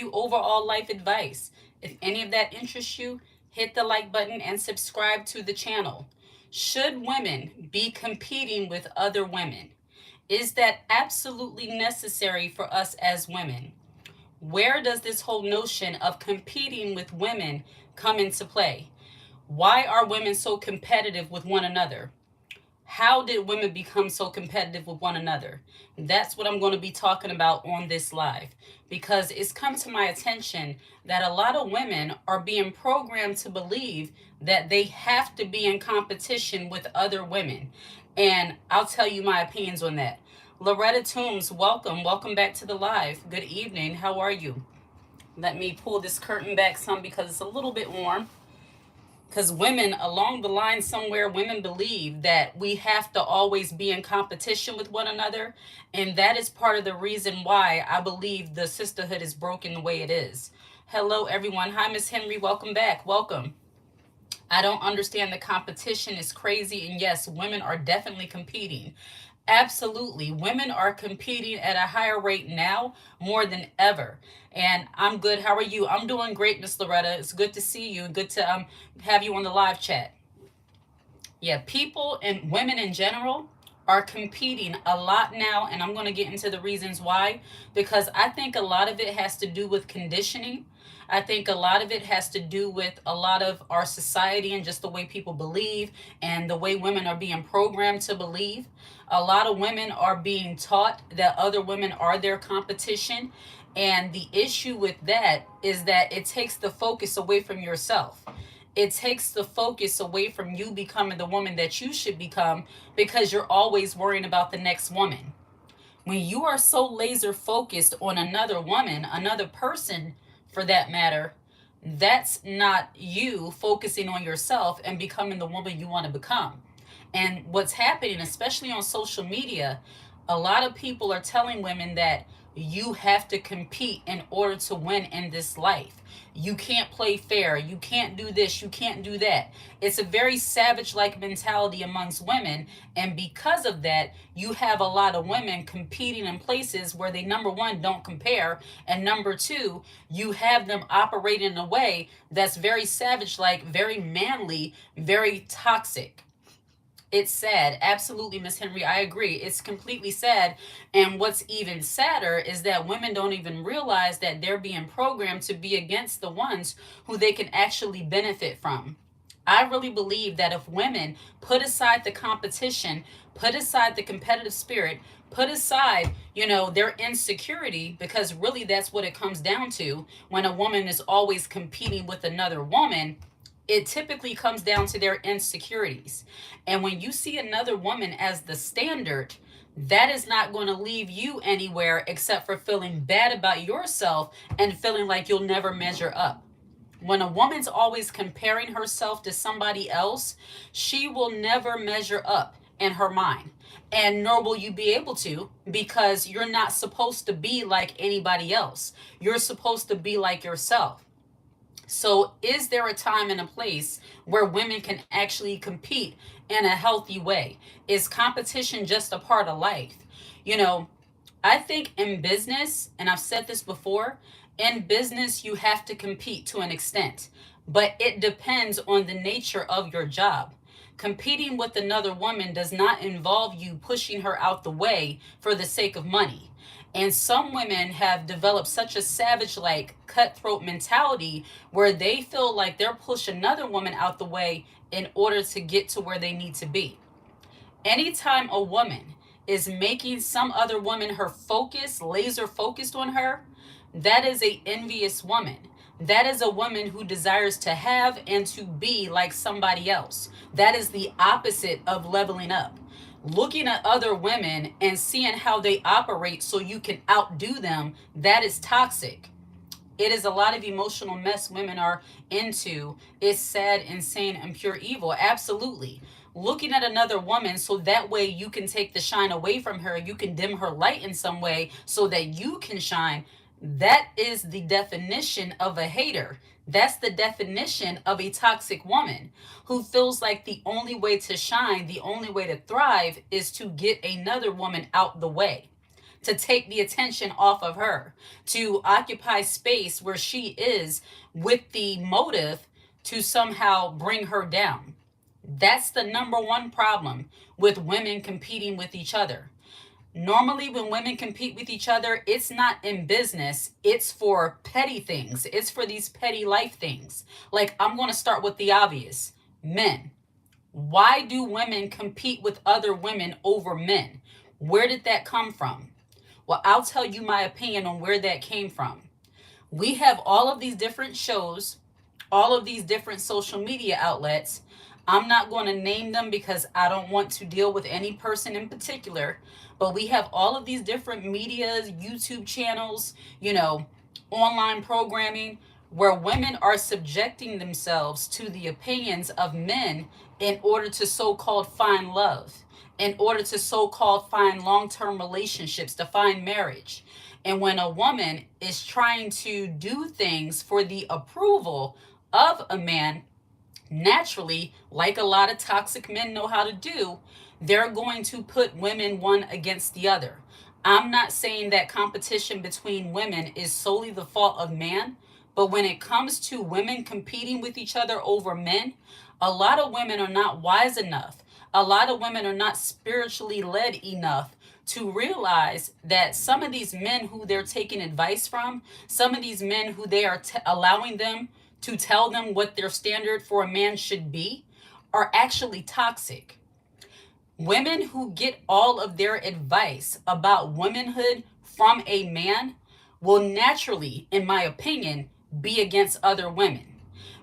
you overall life advice. If any of that interests you, hit the like button and subscribe to the channel. Should women be competing with other women? Is that absolutely necessary for us as women? Where does this whole notion of competing with women come into play? Why are women so competitive with one another? How did women become so competitive with one another? That's what I'm going to be talking about on this live, because it's come to my attention that a lot of women are being programmed to believe that they have to be in competition with other women. And I'll tell you my opinions on that. Loretta Toombs, welcome. Welcome back to the live. Good evening. How are you? Let me pull this curtain back some because it's a little bit warm. Because women, along the line somewhere, women believe that we have to always be in competition with one another. And that is part of the reason why I believe the sisterhood is broken the way it is. Hello, everyone. Hi, Miss Henry. Welcome back. Welcome. I don't understand, the competition is crazy. And yes, women are definitely competing. Absolutely. Women are competing at a higher rate now more than ever. And I'm good. How are you? I'm doing great, Miss Loretta. It's good to see you and good to have you on the live chat. Yeah, people and women in general are competing a lot now, and I'm going to get into the reasons why, because I think a lot of it has to do with conditioning. I think a lot of it has to do with a lot of our society and just the way people believe and the way women are being programmed to believe. A lot of women are being taught that other women are their competition. And the issue with that is that it takes the focus away from yourself. It takes the focus away from you becoming the woman that you should become, because you're always worrying about the next woman. When you are so laser focused on another woman, another person for that matter, that's not you focusing on yourself and becoming the woman you want to become. And what's happening, especially on social media, a lot of people are telling women that you have to compete in order to win in this life. You can't play fair. You can't do this. You can't do that. It's a very savage like mentality amongst women. And because of that, you have a lot of women competing in places where they, number one, don't compare. And number two, you have them operating in a way that's very savage like, very manly, very toxic. It's sad. Absolutely, Miss Henry. I agree. It's completely sad. And what's even sadder is that women don't even realize that they're being programmed to be against the ones who they can actually benefit from. I really believe that if women put aside the competition, put aside the competitive spirit, put aside, their insecurity, because really that's what it comes down to when a woman is always competing with another woman. It typically comes down to their insecurities. And when you see another woman as the standard, that is not going to leave you anywhere except for feeling bad about yourself and feeling like you'll never measure up. When a woman's always comparing herself to somebody else, she will never measure up in her mind. And nor will you be able to, because you're not supposed to be like anybody else. You're supposed to be like yourself. So, is there a time and a place where women can actually compete in a healthy way? Is competition just a part of life? You know, I think in business, and I've said this before, in business, you have to compete to an extent, but it depends on the nature of your job. Competing with another woman does not involve you pushing her out the way for the sake of money. And some women have developed such a savage, like cutthroat mentality where they feel like they're pushing another woman out the way in order to get to where they need to be. Anytime a woman is making some other woman her focus, laser focused on her, that is a envious woman. That is a woman who desires to have and to be like somebody else. That is the opposite of leveling up. Looking at other women and seeing how they operate so you can outdo them, that is toxic. It is a lot of emotional mess women are into. It's sad, insane, and pure evil. Absolutely. Looking at another woman so that way you can take the shine away from her, you can dim her light in some way so that you can shine. That is the definition of a hater. That's the definition of a toxic woman who feels like the only way to shine, the only way to thrive is to get another woman out the way. to take the attention off of her, to occupy space where she is with the motive to somehow bring her down. That's the number one problem with women competing with each other. Normally, when women compete with each other, it's not in business, it's for petty things, it's for these petty life things. Like, I'm going to start with the obvious: men. Why do women compete with other women over men? Where did that come from? Well, I'll tell you my opinion on where that came from. We have all of these different shows, all of these different social media outlets. I'm not going to name them because I don't want to deal with any person in particular, but we have all of these different medias, YouTube channels, online programming, where women are subjecting themselves to the opinions of men in order to so-called find love, in order to so-called find long-term relationships, to find marriage. And when a woman is trying to do things for the approval of a man, naturally, like a lot of toxic men know how to do, they're going to put women one against the other. I'm not saying that competition between women is solely the fault of man, but when it comes to women competing with each other over men, a lot of women are not wise enough. A lot of women are not spiritually led enough to realize that some of these men who they're taking advice from, some of these men who they are allowing them to tell them what their standard for a man should be, are actually toxic. Women who get all of their advice about womanhood from a man will naturally, in my opinion, be against other women.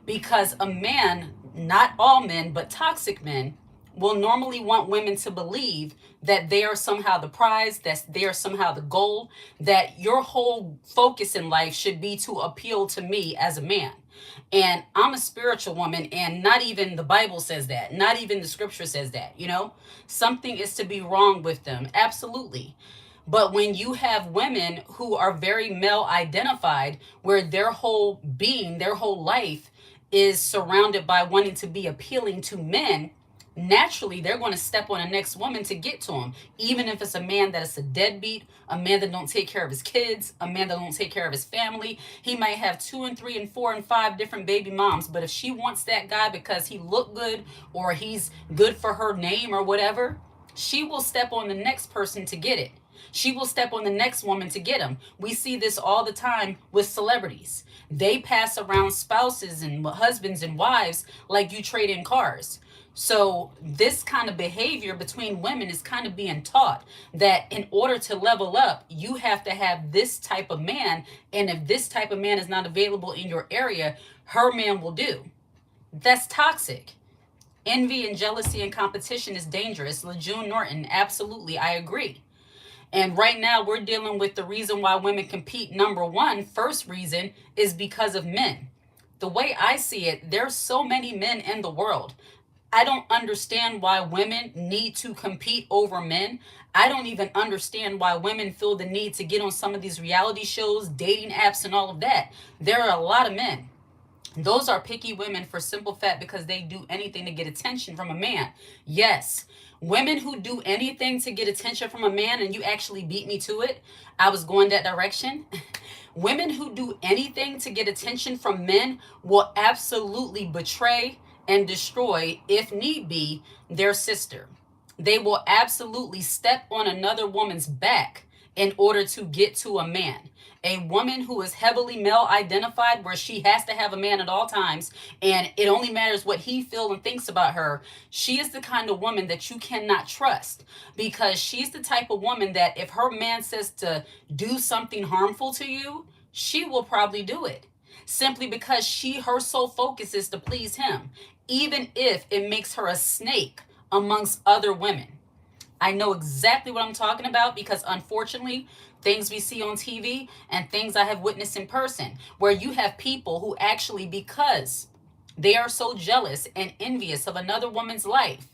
Because a man, not all men, but toxic men, will normally want women to believe that they are somehow the prize, that they are somehow the goal, that your whole focus in life should be to appeal to me as a man. And I'm a spiritual woman, and not even the Bible says that. Not even the scripture says that. Something is to be wrong with them. Absolutely. But when you have women who are very male identified, where their whole being, their whole life is surrounded by wanting to be appealing to men, naturally they're going to step on the next woman to get to him, even if it's a man that is a deadbeat, a man that don't take care of his kids, a man that don't take care of his family. He might have 2 and 3 and 4 and 5 different baby moms, but if she wants that guy because he look good or he's good for her name or whatever, she will step on the next person to get it. She will step on the next woman to get him. We see this all the time with celebrities. They pass around spouses and husbands and wives like you trade in cars. So this kind of behavior between women is kind of being taught, that in order to level up, you have to have this type of man. And if this type of man is not available in your area, her man will do. That's toxic. Envy and jealousy and competition is dangerous. LaJune Norton, absolutely, I agree. And right now we're dealing with the reason why women compete. Number one, first reason is because of men. The way I see it, there's so many men in the world. I don't understand why women need to compete over men. I don't even understand why women feel the need to get on some of these reality shows, dating apps, and all of that. There are a lot of men. Those are picky women for simple fact because they do anything to get attention from a man. Yes, women who do anything to get attention from a man, and you actually beat me to it. I was going that direction. Women who do anything to get attention from men will absolutely betray and destroy, if need be, their sister. They will absolutely step on another woman's back in order to get to a man. A woman who is heavily male identified, where she has to have a man at all times, and it only matters what he feels and thinks about her, she is the kind of woman that you cannot trust, because she's the type of woman that if her man says to do something harmful to you, she will probably do it, simply because her sole focus is to please him, even if it makes her a snake amongst other women. I know exactly what I'm talking about, because unfortunately, things we see on TV and things I have witnessed in person, where you have people who actually, because they are so jealous and envious of another woman's life,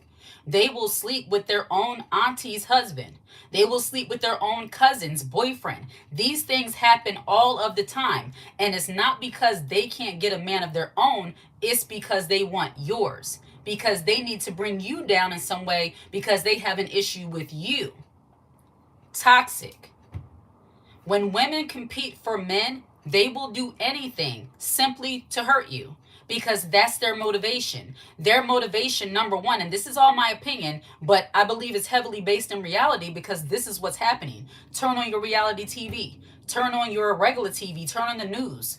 they will sleep with their own auntie's husband. They will sleep with their own cousin's boyfriend. These things happen all of the time. And it's not because they can't get a man of their own. It's because they want yours. Because they need to bring you down in some way because they have an issue with you. Toxic. When women compete for men, they will do anything simply to hurt you because that's their motivation. Their motivation, number one, and this is all my opinion, but I believe it's heavily based in reality because this is what's happening. Turn on your reality TV, turn on your regular TV, turn on the news,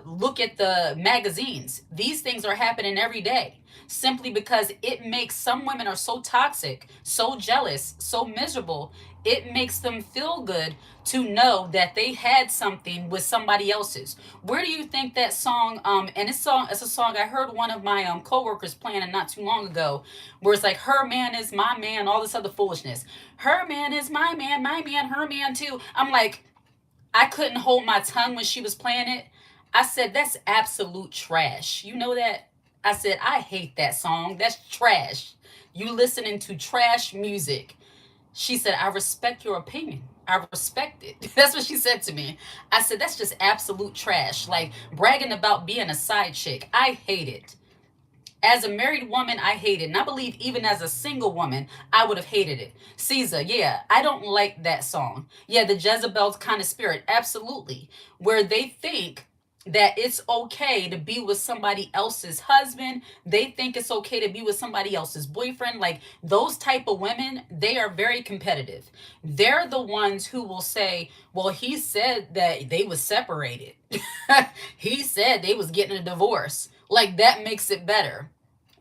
look at the magazines. These things are happening every day simply because it makes some women are so toxic, so jealous, so miserable. It makes them feel good to know that they had something with somebody else's. Where do you think that song and it's a song I heard one of my coworkers playing it not too long ago, where it's like her man is my man, all this other foolishness. Her man is my man, her man too. I'm like, I couldn't hold my tongue when she was playing it. I said, that's absolute trash. You know that? I said, I hate that song. That's trash. You listening to trash music. She said, I respect your opinion. I respect it. That's what she said to me. I said, that's just absolute trash. Like bragging about being a side chick. I hate it. As a married woman, I hate it. And I believe even as a single woman, I would have hated it. Caesar, yeah, I don't like that song. Yeah, the Jezebel's kind of spirit, absolutely. Where they think that it's okay to be with somebody else's husband. They think it's okay to be with somebody else's boyfriend. Like those type of women, they are very competitive. They're the ones who will say, well, he said that they was separated. He said they was getting a divorce. Like that makes it better.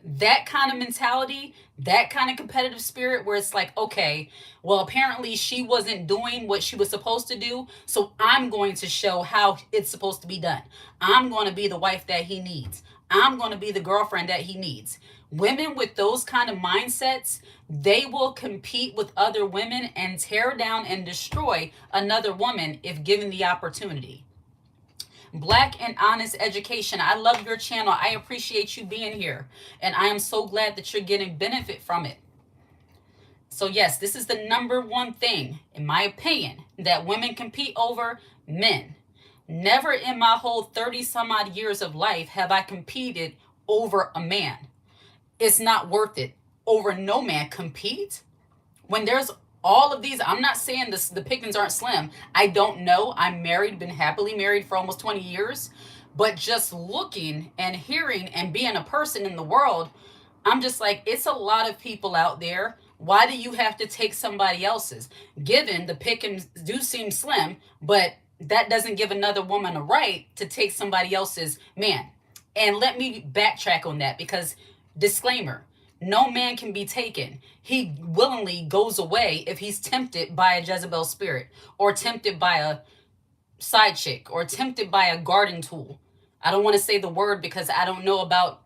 That kind of mentality, that kind of competitive spirit where it's like, okay, well, apparently she wasn't doing what she was supposed to do, so I'm going to show how it's supposed to be done. I'm going to be the wife that he needs. I'm going to be the girlfriend that he needs. Women with those kind of mindsets, they will compete with other women and tear down and destroy another woman if given the opportunity. Black and Honest Education. I love your channel. I appreciate you being here. And I am so glad that you're getting benefit from it. So, yes, this is the number one thing, in my opinion, that women compete over men. Never in my whole 30 some odd years of life have I competed over a man. It's not worth it. Over no man. Compete? When there's all of these, I'm not saying this, the pickings aren't slim. I don't know. I'm married, been happily married for almost 20 years. But just looking and hearing and being a person in the world, I'm just like, it's a lot of people out there. Why do you have to take somebody else's? Given the pickings do seem slim, but that doesn't give another woman a right to take somebody else's man. And let me backtrack on that because disclaimer, no man can be taken. He willingly goes away if he's tempted by a Jezebel spirit or tempted by a side chick or tempted by a garden tool. I don't want to say the word because I don't know about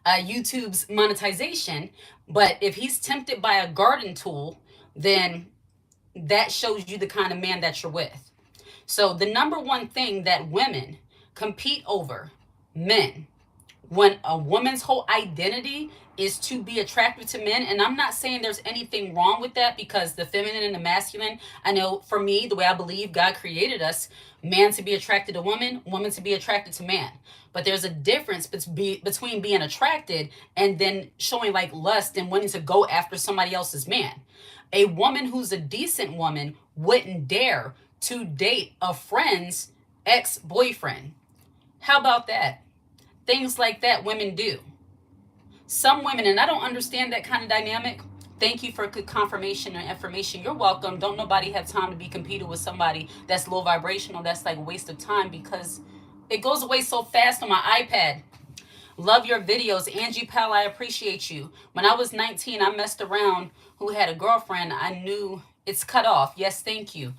YouTube's monetization, but if he's tempted by a garden tool, then that shows you the kind of man that you're with. So the number one thing that women compete over, men, when a woman's whole identity is to be attracted to men, and I'm not saying there's anything wrong with that because the feminine and the masculine, I know for me, the way I believe God created us, man to be attracted to woman, woman to be attracted to man. But there's a difference between being attracted and then showing like lust and wanting to go after somebody else's man. A woman who's a decent woman wouldn't dare to date a friend's ex-boyfriend. How about that? Things like that women do. Some women, and I don't understand that kind of dynamic. Thank you for good confirmation and information. You're welcome. Don't nobody have time to be competing with somebody that's low vibrational. That's like a waste of time because it goes away so fast on my iPad. Love your videos. Angie Pell, I appreciate you. When I was 19, I messed around who had a girlfriend. I knew it's cut off. Yes, thank you.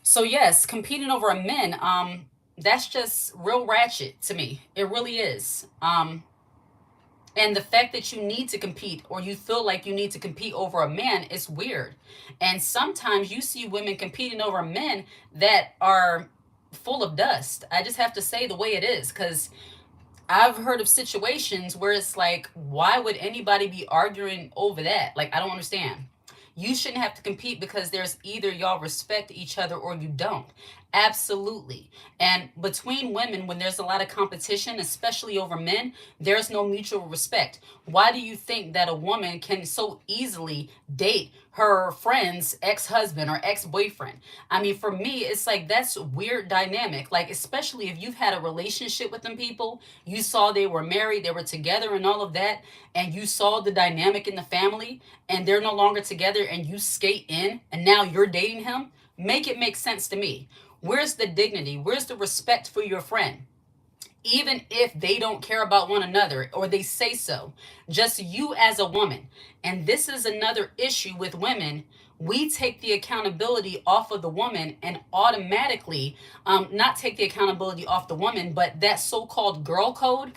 So yes, competing over a man, that's just real ratchet to me. It really is. And the fact that you need to compete or you feel like you need to compete over a man is weird. And sometimes you see women competing over men that are full of dust. I just have to say the way it is because I've heard of situations where it's like, why would anybody be arguing over that? Like, I don't understand. You shouldn't have to compete because there's either y'all respect each other or you don't. Absolutely. And between women, when there's a lot of competition, especially over men, there's no mutual respect. Why do you think that a woman can so easily date her friend's ex-husband or ex-boyfriend? I mean, for me, it's like that's weird dynamic. Like, especially if you've had a relationship with them people, you saw they were married, they were together and all of that, and you saw the dynamic in the family, and they're no longer together, and you skate in, and now you're dating him. Make it make sense to me. Where's the dignity? Where's the respect for your friend? Even if they don't care about one another or they say so, just you as a woman. And this is another issue with women. We take the accountability off of the woman and automatically, not take the accountability off the woman, but that so-called girl code,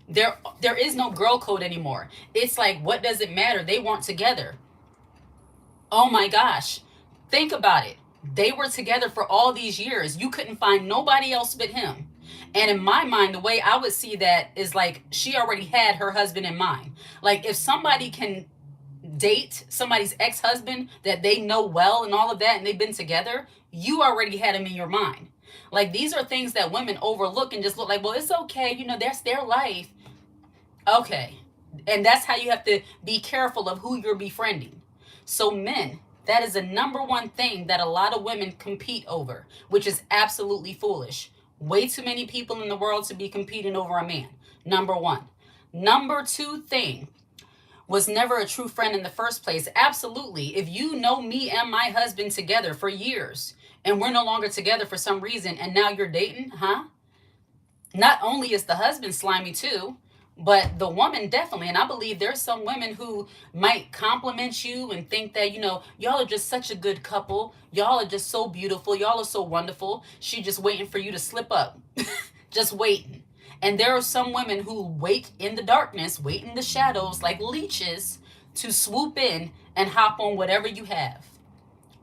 there is no girl code anymore. It's like, what does it matter? They weren't together. Oh my gosh. Think about it. They were together for all these years. You couldn't find nobody else but him. And in my mind, the way I would see that is like she already had her husband in mind. Like if somebody can date somebody's ex-husband that they know well and all of that and they've been together, you already had him in your mind. Like these are things that women overlook and just look like, well, it's okay, that's their life. Okay. And that's how you have to be careful of who you're befriending. So, men, that is the number one thing that a lot of women compete over, which is absolutely foolish. Way too many people in the world to be competing over a man. Number one. Number two thing was never a true friend in the first place. Absolutely. If you know me and my husband together for years and we're no longer together for some reason and now you're dating, huh? Not only is the husband slimy too, but the woman definitely. And I believe there's some women who might compliment you and think that, y'all are just such a good couple. Y'all are just so beautiful. Y'all are so wonderful. She just waiting for you to slip up. Just waiting. And there are some women who wait in the darkness, wait in the shadows like leeches to swoop in and hop on whatever you have,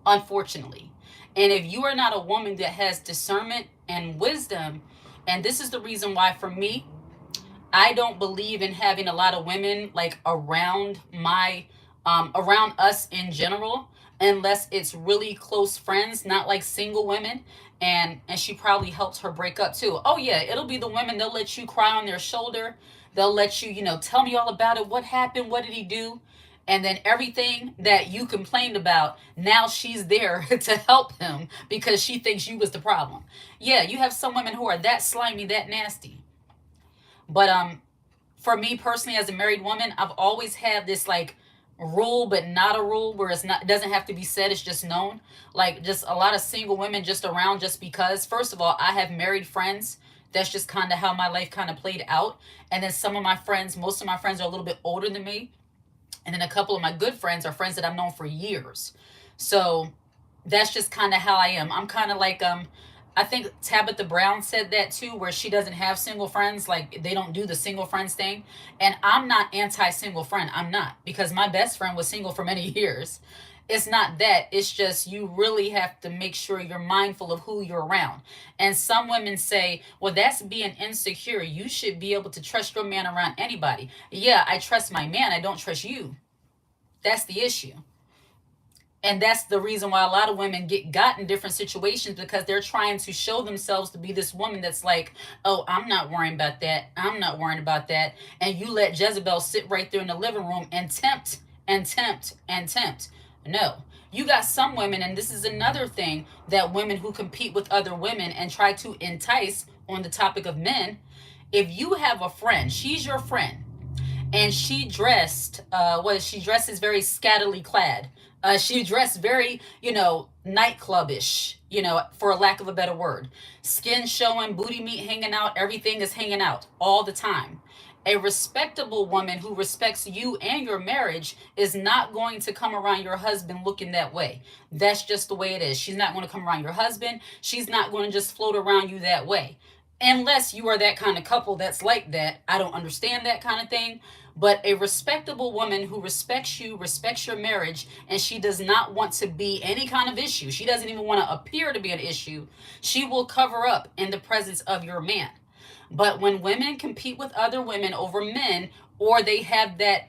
unfortunately. And if you are not a woman that has discernment and wisdom, and this is the reason why for me, I don't believe in having a lot of women like around us in general, unless it's really close friends, not like single women. And she probably helped her break up too. Oh yeah, it'll be the women. They'll let you cry on their shoulder. They'll let you, tell me all about it. What happened? What did he do? And then everything that you complained about, now she's there to help him because she thinks you was the problem. Yeah, you have some women who are that slimy, that nasty. But for me personally, as a married woman, I've always had this like rule, but not a rule, where it doesn't have to be said, it's just known. Like just a lot of single women just around just because. First of all, I have married friends. That's just kind of how my life kind of played out. And then some of my friends, most of my friends are a little bit older than me. And then a couple of my good friends are friends that I've known for years. So that's just kind of how I am. I'm kind of like I think Tabitha Brown said that too, where she doesn't have single friends, like they don't do the single friends thing. And I'm not anti-single friend. I'm not, because my best friend was single for many years. It's not that. It's just you really have to make sure you're mindful of who you're around. And some women say, well, that's being insecure. You should be able to trust your man around anybody. Yeah, I trust my man. I don't trust you. That's the issue. And that's the reason why a lot of women get got in different situations, because they're trying to show themselves to be this woman that's like, oh, I'm not worrying about that. I'm not worrying about that. And you let Jezebel sit right there in the living room and tempt and tempt and tempt. No. You got some women, and this is another thing, that women who compete with other women and try to entice on the topic of men. If you have a friend, she's your friend, and she dresses very scantily clad. She dressed very, nightclubish, for a lack of a better word. Skin showing, booty meat hanging out, everything is hanging out all the time. A respectable woman who respects you and your marriage is not going to come around your husband looking that way. That's just the way it is. She's not going to come around your husband. She's not going to just float around you that way. Unless you are that kind of couple that's like that. I don't understand that kind of thing. But a respectable woman who respects you, respects your marriage, and she does not want to be any kind of issue. She doesn't even want to appear to be an issue. She will cover up in the presence of your man. But when women compete with other women over men, or they have that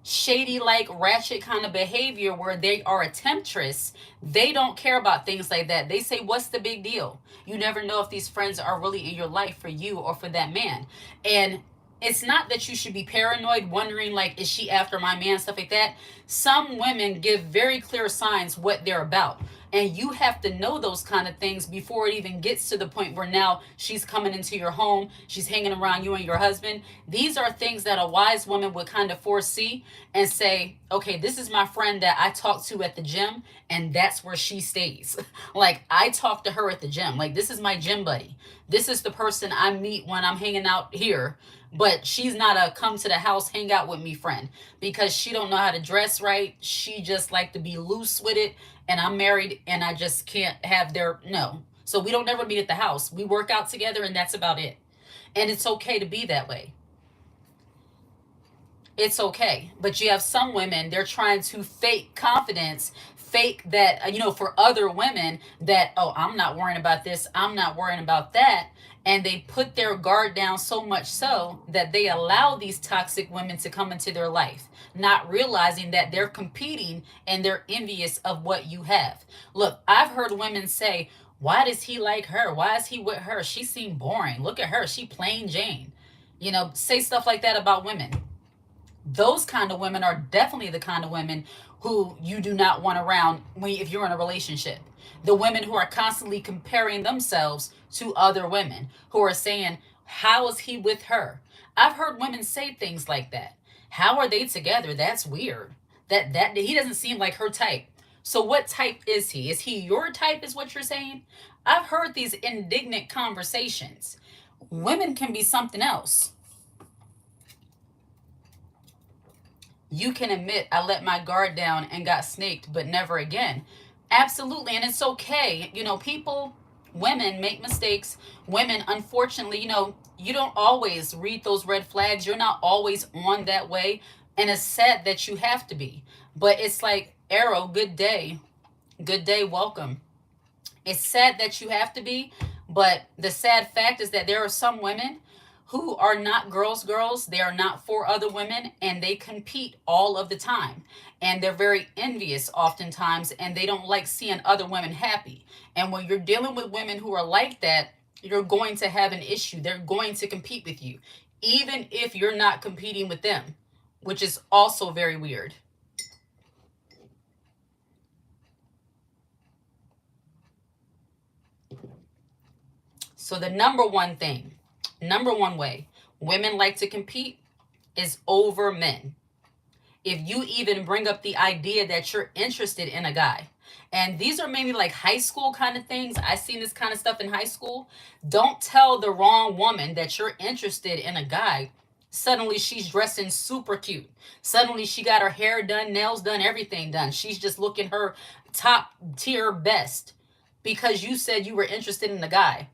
shady, like ratchet kind of behavior where they are a temptress, they don't care about things like that. They say, what's the big deal? You never know if these friends are really in your life for you or for that man. And it's not that you should be paranoid, wondering, like, is she after my man, stuff like that. Some women give very clear signs what they're about. And you have to know those kind of things before it even gets to the point where now she's coming into your home, she's hanging around you and your husband. These are things that a wise woman would kind of foresee and say, okay, this is my friend that I talk to at the gym, and that's where she stays. Like, I talk to her at the gym. Like, this is my gym buddy. This is the person I meet when I'm hanging out here. But she's not a come to the house, hang out with me friend, because she don't know how to dress right. She just like to be loose with it. And I'm married and I just can't have their, no. So we don't never meet at the house. We work out together and that's about it. And it's okay to be that way. It's okay. But you have some women, they're trying to fake confidence, fake that, for other women that, oh, I'm not worrying about this, I'm not worrying about that. And they put their guard down so much so that they allow these toxic women to come into their life, not realizing that they're competing and they're envious of what you have. Look, I've heard women say, why does he like her? Why is he with her? She seemed boring. Look at her. She plain Jane. Say stuff like that about women. Those kind of women are definitely the kind of women who you do not want around if you're in a relationship. The women who are constantly comparing themselves to other women, who are saying, how is he with her? I've heard women say things like that. How are they together? That's weird. That he doesn't seem like her type. So what type is he? Is he your type, is what you're saying? I've heard these indignant conversations. Women can be something else. You can admit, I let my guard down and got snaked, but never again. Absolutely. And it's okay. Women make mistakes. Women, unfortunately, you don't always read those red flags. You're not always on that way. And it's sad that you have to be. But it's like, Arrow, good day. Good day, welcome. It's sad that you have to be. But the sad fact is that there are some women who are not girls. They are not for other women, and they compete all of the time. And they're very envious oftentimes, and they don't like seeing other women happy. And when you're dealing with women who are like that, you're going to have an issue. They're going to compete with you, even if you're not competing with them, which is also very weird. So the number one way women like to compete is over men. If you even bring up the idea that you're interested in a guy, and these are maybe like high school kind of things. I've seen this kind of stuff in high school. Don't tell the wrong woman that you're interested in a guy. Suddenly she's dressing super cute. Suddenly she got her hair done, nails done, everything done. She's just looking her top tier best because you said you were interested in the guy.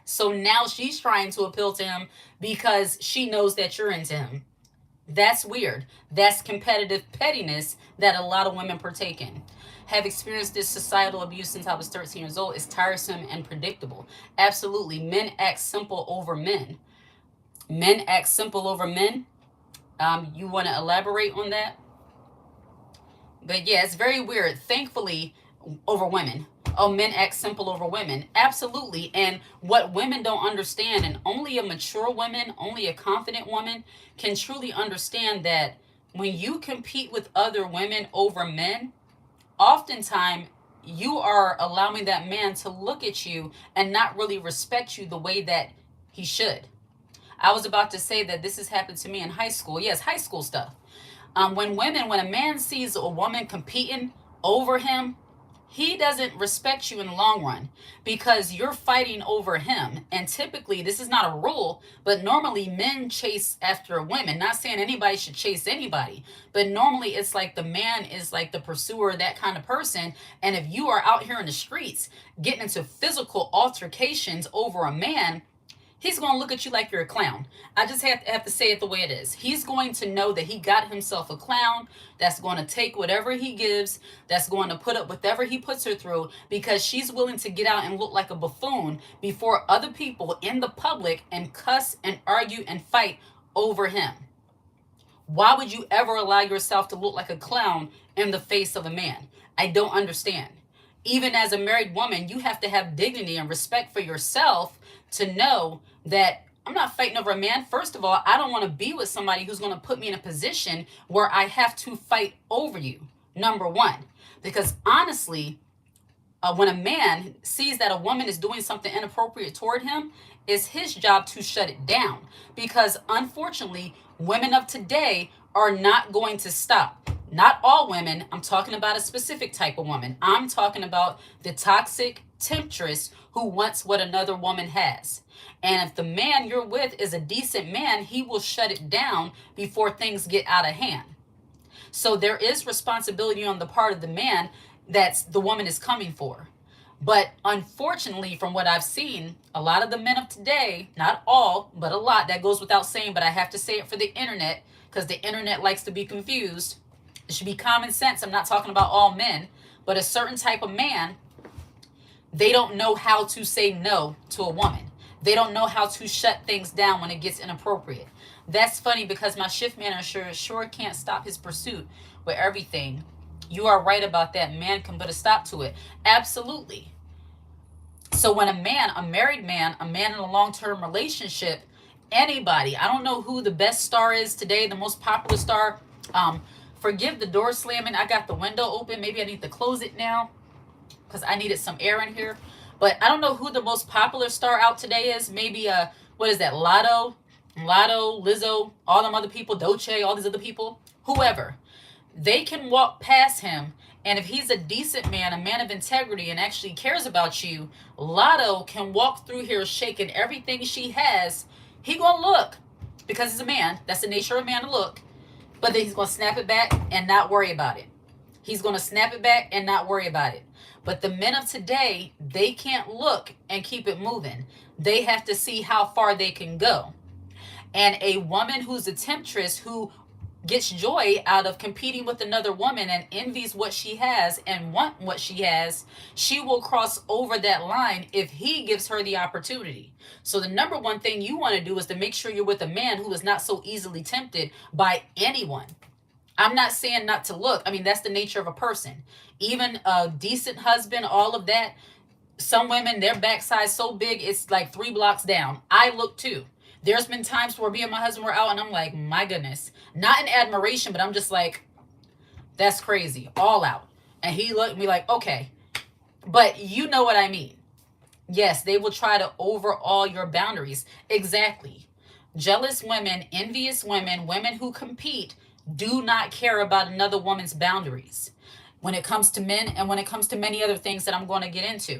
So now she's trying to appeal to him because she knows that you're into him. That's weird. That's competitive pettiness that a lot of women partake in. Have experienced this societal abuse since I was 13 years old. It's tiresome and predictable. Absolutely. Men act simple over men. Men act simple over men. You want to elaborate on that? But yeah, it's very weird. Thankfully, over women. Oh, men act simple over women. Absolutely. And what women don't understand, and only a mature woman, only a confident woman can truly understand that when you compete with other women over men, oftentimes you are allowing that man to look at you and not really respect you the way that he should. I was about to say that this has happened to me in high school. Yes, high school stuff. When a man sees a woman competing over him, he doesn't respect you in the long run because you're fighting over him. And typically, this is not a rule, but normally men chase after women. Not saying anybody should chase anybody, but normally it's like the man is like the pursuer, that kind of person. And if you are out here in the streets getting into physical altercations over a man, he's going to look at you like you're a clown. I just have to say it the way it is. He's going to know that he got himself a clown that's going to take whatever he gives, that's going to put up whatever he puts her through, because she's willing to get out and look like a buffoon before other people in the public and cuss and argue and fight over him. Why would you ever allow yourself to look like a clown in the face of a man? I don't understand. Even as a married woman, you have to have dignity and respect for yourself to know that I'm not fighting over a man. First of all, I don't want to be with somebody who's going to put me in a position where I have to fight over you. Number one, because honestly, when a man sees that a woman is doing something inappropriate toward him, it's his job to shut it down. Because unfortunately, women of today are not going to stop. Not all women. I'm talking about a specific type of woman. I'm talking about the toxic temptress who wants what another woman has. And if the man you're with is a decent man, he will shut it down before things get out of hand. So there is responsibility on the part of the man that's the woman is coming for. But unfortunately, from what I've seen, a lot of the men of today, not all, but a lot, that goes without saying, but I have to say it for the internet because the internet likes to be confused. It should be common sense. I'm not talking about all men, but a certain type of man, they don't know how to say no to a woman. They don't know how to shut things down when it gets inappropriate. That's funny because my shift manager sure can't stop his pursuit with everything. You are right about that. Man can put a stop to it. Absolutely. So when a man, a married man, a man in a long-term relationship, anybody, I don't know who the best star is today, the most popular star. Forgive the door slamming. I got the window open. Maybe I need to close it now because I needed some air in here. But I don't know who the most popular star out today is. Maybe, what is that, Lotto, Lizzo, all them other people, Dolce, all these other people, whoever. They can walk past him, and if he's a decent man, a man of integrity, and actually cares about you, Lotto can walk through here shaking everything she has. He gonna look because he's a man. That's the nature of a man to look. But then he's gonna snap it back and not worry about it. He's gonna snap it back and not worry about it. But the men of today, they can't look and keep it moving. They have to see how far they can go. And a woman who's a temptress, who gets joy out of competing with another woman and envies what she has and want what she has, she will cross over that line if he gives her the opportunity. So the number one thing you want to do is to make sure you're with a man who is not so easily tempted by anyone. I'm not saying not to look. I mean, that's the nature of a person. Even a decent husband, all of that. Some women, their backside so big, it's like 3 blocks down. I look too. There's been times where me and my husband were out and I'm like, my goodness. Not in admiration, but I'm just like, that's crazy. All out. And he looked at me like, okay. But you know what I mean. Yes, they will try to overhaul your boundaries. Exactly. Jealous women, envious women, women who compete, do not care about another woman's boundaries. When it comes to men and when it comes to many other things that I'm going to get into.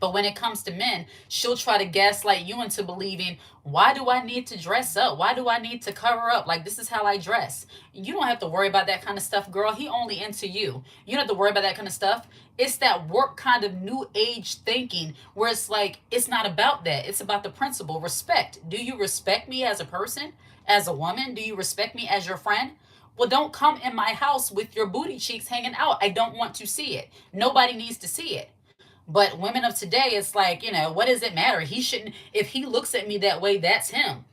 But when it comes to men, she'll try to gaslight you into believing, why do I need to dress up? Why do I need to cover up? Like, this is how I dress. You don't have to worry about that kind of stuff, girl. He only into you. You don't have to worry about that kind of stuff. It's that work kind of new age thinking where it's like, it's not about that. It's about the principle, respect. Do you respect me as a person, as a woman? Do you respect me as your friend? Well, don't come in my house with your booty cheeks hanging out. I don't want to see it. Nobody needs to see it. But women of today, it's like, what does it matter? He shouldn't, if he looks at me that way, that's him.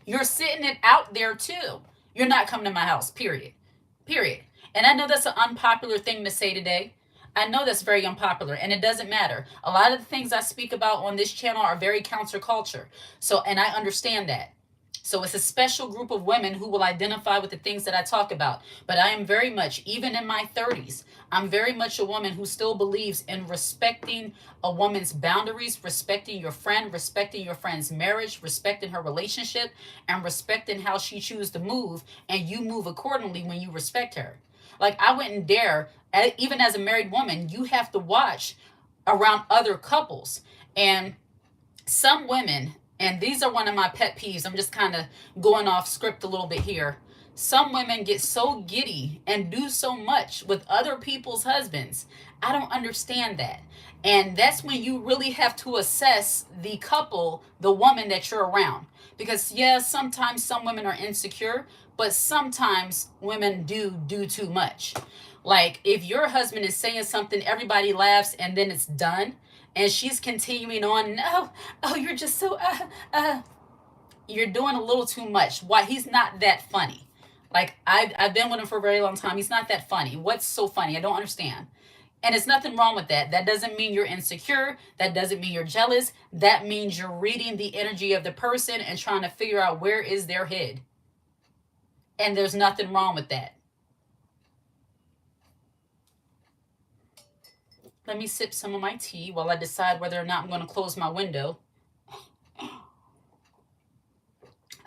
You're sitting it out there too. You're not coming to my house, period. Period. And I know that's an unpopular thing to say today. I know that's very unpopular, and it doesn't matter. A lot of the things I speak about on this channel are very counterculture. So, and I understand that. So it's a special group of women who will identify with the things that I talk about. But I am very much, even in my 30s, I'm very much a woman who still believes in respecting a woman's boundaries, respecting your friend, respecting your friend's marriage, respecting her relationship, and respecting how she chooses to move. And you move accordingly when you respect her. Like, I wouldn't dare, even as a married woman, you have to watch around other couples. And some women, and these are one of my pet peeves, I'm just kind of going off script a little bit here. Some women get so giddy and do so much with other people's husbands. I don't understand that. And that's when you really have to assess the couple, the woman that you're around. Because, yeah, sometimes some women are insecure, but sometimes women do too much. Like, if your husband is saying something, everybody laughs, and then it's done. And she's continuing on, no, oh, you're just so, you're doing a little too much. Why? He's not that funny. Like, I've been with him for a very long time. He's not that funny. What's so funny? I don't understand. And it's nothing wrong with that. That doesn't mean you're insecure. That doesn't mean you're jealous. That means you're reading the energy of the person and trying to figure out where is their head. And there's nothing wrong with that. Let me sip some of my tea while I decide whether or not I'm going to close my window.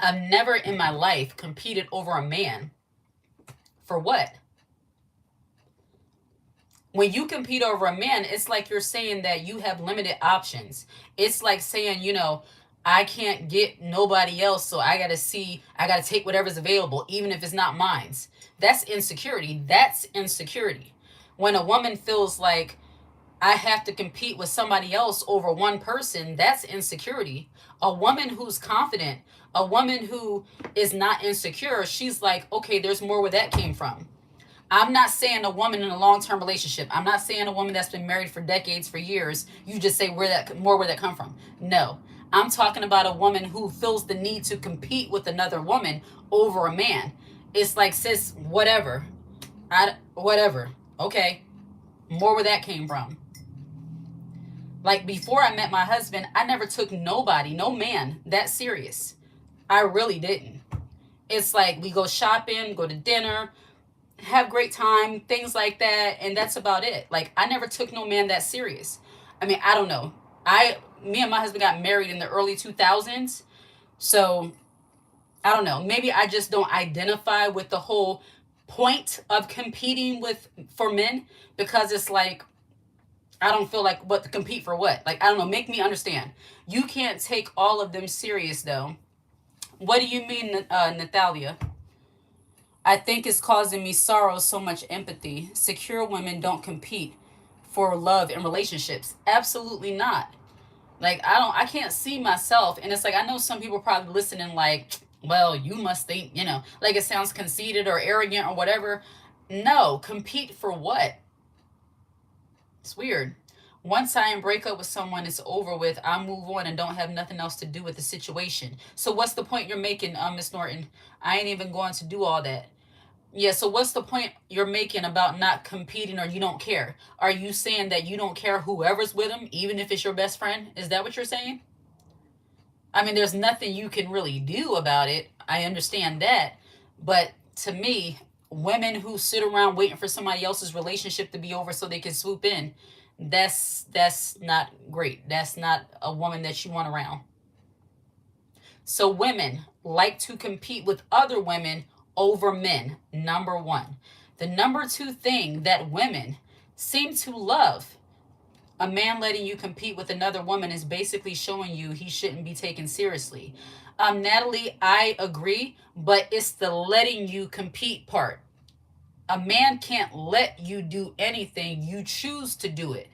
I've never in my life competed over a man. For what? When you compete over a man, it's like you're saying that you have limited options. It's like saying, I can't get nobody else, so I got to take whatever's available, even if it's not mine. That's insecurity. That's insecurity. When a woman feels like I have to compete with somebody else over one person, that's insecurity. A woman who's confident, a woman who is not insecure, she's like, okay, there's more where that came from. I'm not saying a woman in a long-term relationship. I'm not saying a woman that's been married for decades, for years. You just say where that come from. No. I'm talking about a woman who feels the need to compete with another woman over a man. It's like, sis, whatever. Whatever. Okay. More where that came from. Like, before I met my husband, I never took nobody, no man, that serious. I really didn't. It's like we go shopping, go to dinner, have great time, things like that, and that's about it. Like, I never took no man that serious. I mean, I don't know. Me and my husband got married in the early 2000s, so I don't know. Maybe I just don't identify with the whole point of competing for men, because it's like, I don't feel like what to compete for what. Like, I don't know. Make me understand. You can't take all of them serious, though. What do you mean, Natalia? I think it's causing me sorrow, so much empathy. Secure women don't compete for love and relationships. Absolutely not. Like, I can't see myself. And it's like, I know some people probably listening like, well, you must think, like it sounds conceited or arrogant or whatever. No, compete for what? It's weird. Once I break up with someone, it's over with. I move on and don't have nothing else to do with the situation. So what's the point you're making, Miss Norton? I ain't even going to do all that. Yeah, so what's the point you're making about not competing, or you don't care? Are you saying that you don't care whoever's with him, even if it's your best friend? Is that what you're saying? I mean, there's nothing you can really do about it. I understand that. But to me, women who sit around waiting for somebody else's relationship to be over so they can swoop in, that's not great. That's not a woman that you want around. So women like to compete with other women over men, number one. The number two thing that women seem to love, a man letting you compete with another woman, is basically showing you he shouldn't be taken seriously. Natalie, I agree, but it's the letting you compete part. A man can't let you do anything. You choose to do it.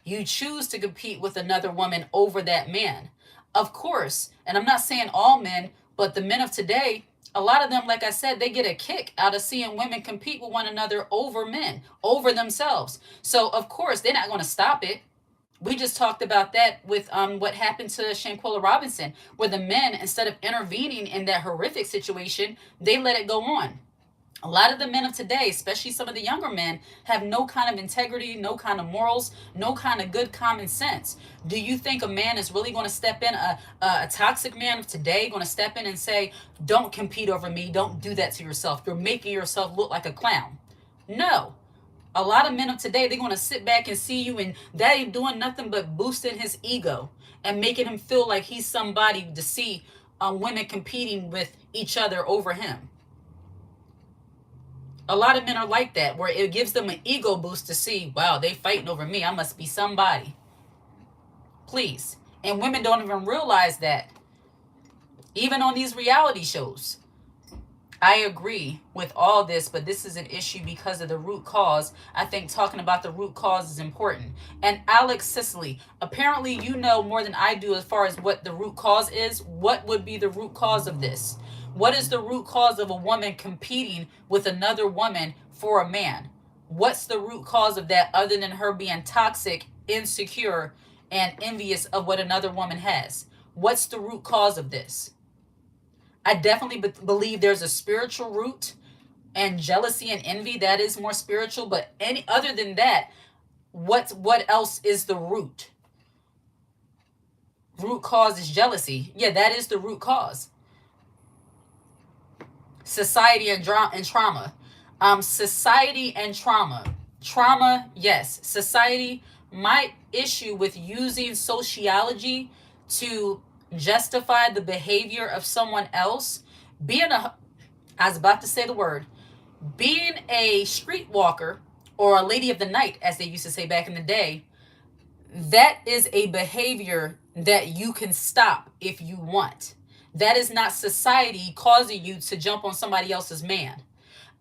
You choose to compete with another woman over that man. Of course, and I'm not saying all men, but the men of today, a lot of them, like I said, they get a kick out of seeing women compete with one another over men, over themselves. So, of course, they're not going to stop it. We just talked about that with what happened to Shanquella Robinson, where the men, instead of intervening in that horrific situation, they let it go on. A lot of the men of today, especially some of the younger men, have no kind of integrity, no kind of morals, no kind of good common sense. Do you think a man is really going to step in, a toxic man of today, going to step in and say, don't compete over me, don't do that to yourself, you're making yourself look like a clown? No. A lot of men of today, they're going to sit back and see you, and that ain't doing nothing but boosting his ego and making him feel like he's somebody to see women competing with each other over him. A lot of men are like that, where it gives them an ego boost to see, wow, they fighting over me, I must be somebody. Please. And women don't even realize that, even on these reality shows. I agree with all this, but this is an issue because of the root cause. I think talking about the root cause is important. And Alex Sicily, apparently you know more than I do as far as what the root cause is. What would be the root cause of this? What is the root cause of a woman competing with another woman for a man? What's the root cause of that, other than her being toxic, insecure, and envious of what another woman has? What's the root cause of this? I definitely believe there's a spiritual root. And jealousy and envy, that is more spiritual. But any other than that, what else is the root cause? Is jealousy. Yeah, that is the root cause. Society and trauma. Society and trauma, yes. Society. My issue with using sociology to justify the behavior of someone else, being a I was about to say the word, being a streetwalker or a lady of the night, as they used to say back in the day, that is a behavior that you can stop if you want. That is not society causing you to jump on somebody else's man.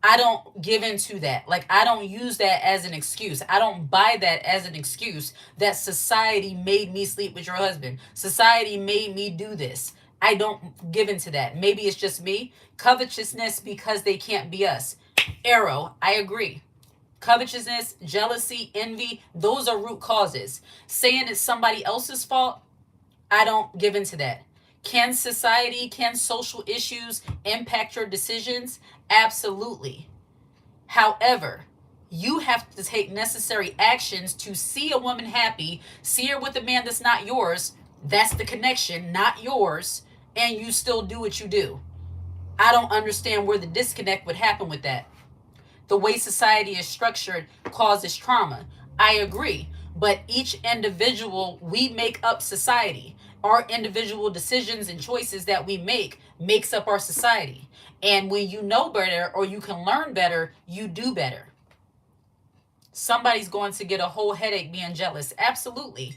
I don't give into that. Like, I don't use that as an excuse. I don't buy that as an excuse that society made me sleep with your husband. Society made me do this. I don't give into that. Maybe it's just me. Covetousness because they can't be us. Arrow, I agree. Covetousness, jealousy, envy, those are root causes. Saying it's somebody else's fault, I don't give into that. Can social issues impact your decisions? Absolutely. However, you have to take necessary actions to see a woman happy, see her with a man that's not yours. That's the connection, not yours, and you still do what you do. I don't understand where the disconnect would happen with that. The way society is structured causes trauma. I agree. But each individual, we make up society. Our individual decisions and choices that we make makes up our society. And when you know better or you can learn better, you do better. Somebody's going to get a whole headache being jealous. Absolutely.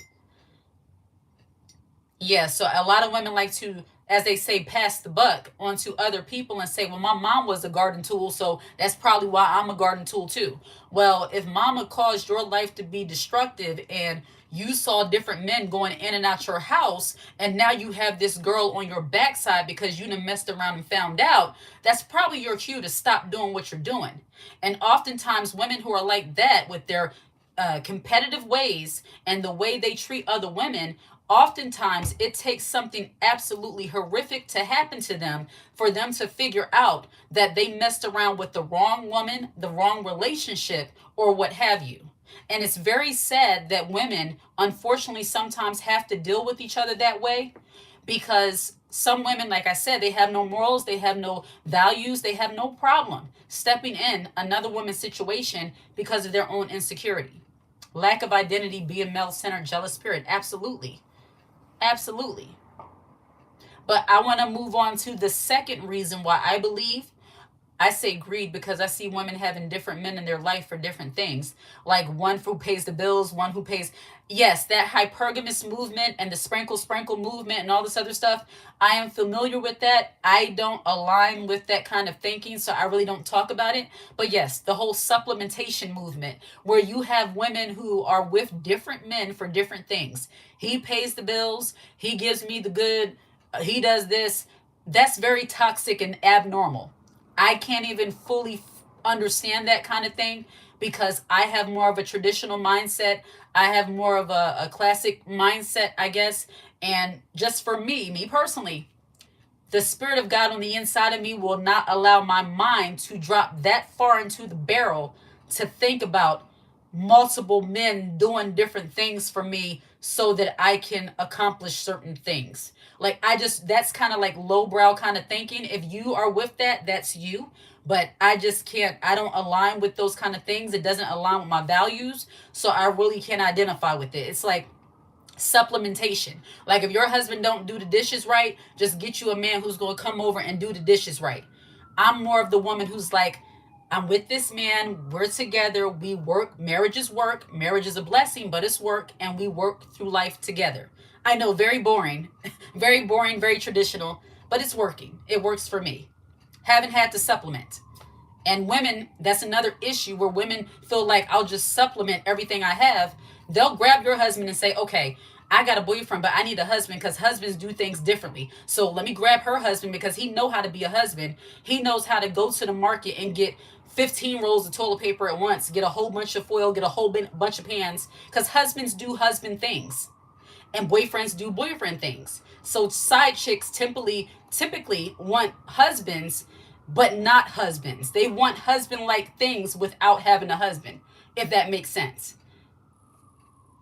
Yeah, so a lot of women like to, as they say, pass the buck onto other people and say, well, my mom was a garden tool, so that's probably why I'm a garden tool too. Well, if mama caused your life to be destructive and you saw different men going in and out your house, and now you have this girl on your backside because you done messed around and found out, that's probably your cue to stop doing what you're doing. And oftentimes, women who are like that with their competitive ways and the way they treat other women, oftentimes it takes something absolutely horrific to happen to them for them to figure out that they messed around with the wrong woman, the wrong relationship, or what have you. And it's very sad that women, unfortunately, sometimes have to deal with each other that way, because some women, like I said, they have no morals, they have no values, they have no problem stepping in another woman's situation because of their own insecurity. Lack of identity, being male-centered, jealous spirit. Absolutely. Absolutely. But I want to move on to the second reason why I believe. I say greed because I see women having different men in their life for different things. Like one who pays the bills, one who pays. Yes, that hypergamous movement and the sprinkle movement and all this other stuff. I am familiar with that. I don't align with that kind of thinking, so I really don't talk about it. But yes, the whole supplementation movement, where you have women who are with different men for different things. He pays the bills, he gives me the good, he does this. That's very toxic and abnormal. I can't even fully understand that kind of thing because I have more of a traditional mindset. I have more of a classic mindset, I guess. And just for me personally, the Spirit of God on the inside of me will not allow my mind to drop that far into the barrel to think about multiple men doing different things for me so that I can accomplish certain things. Like, that's kind of like lowbrow kind of thinking. If you are with that, that's you. But I just can't, I don't align with those kind of things. It doesn't align with my values. So I really can't identify with it. It's like supplementation. Like, if your husband don't do the dishes right, just get you a man who's going to come over and do the dishes right. I'm more of the woman who's like, I'm with this man, we're together, we work, marriage is work, marriage is a blessing, but it's work, and we work through life together. I know, very boring, very boring, very traditional, but it's working. It works for me. Haven't had to supplement. And women, that's another issue where women feel like I'll just supplement everything I have. They'll grab your husband and say, okay, I got a boyfriend, but I need a husband because husbands do things differently. So let me grab her husband because he know how to be a husband. He knows how to go to the market and get 15 rolls of toilet paper at once, get a whole bunch of foil, get a whole bunch of pans, because husbands do husband things and boyfriends do boyfriend things. So side chicks typically want husbands but not husbands. They want husband like things without having a husband, if that makes sense.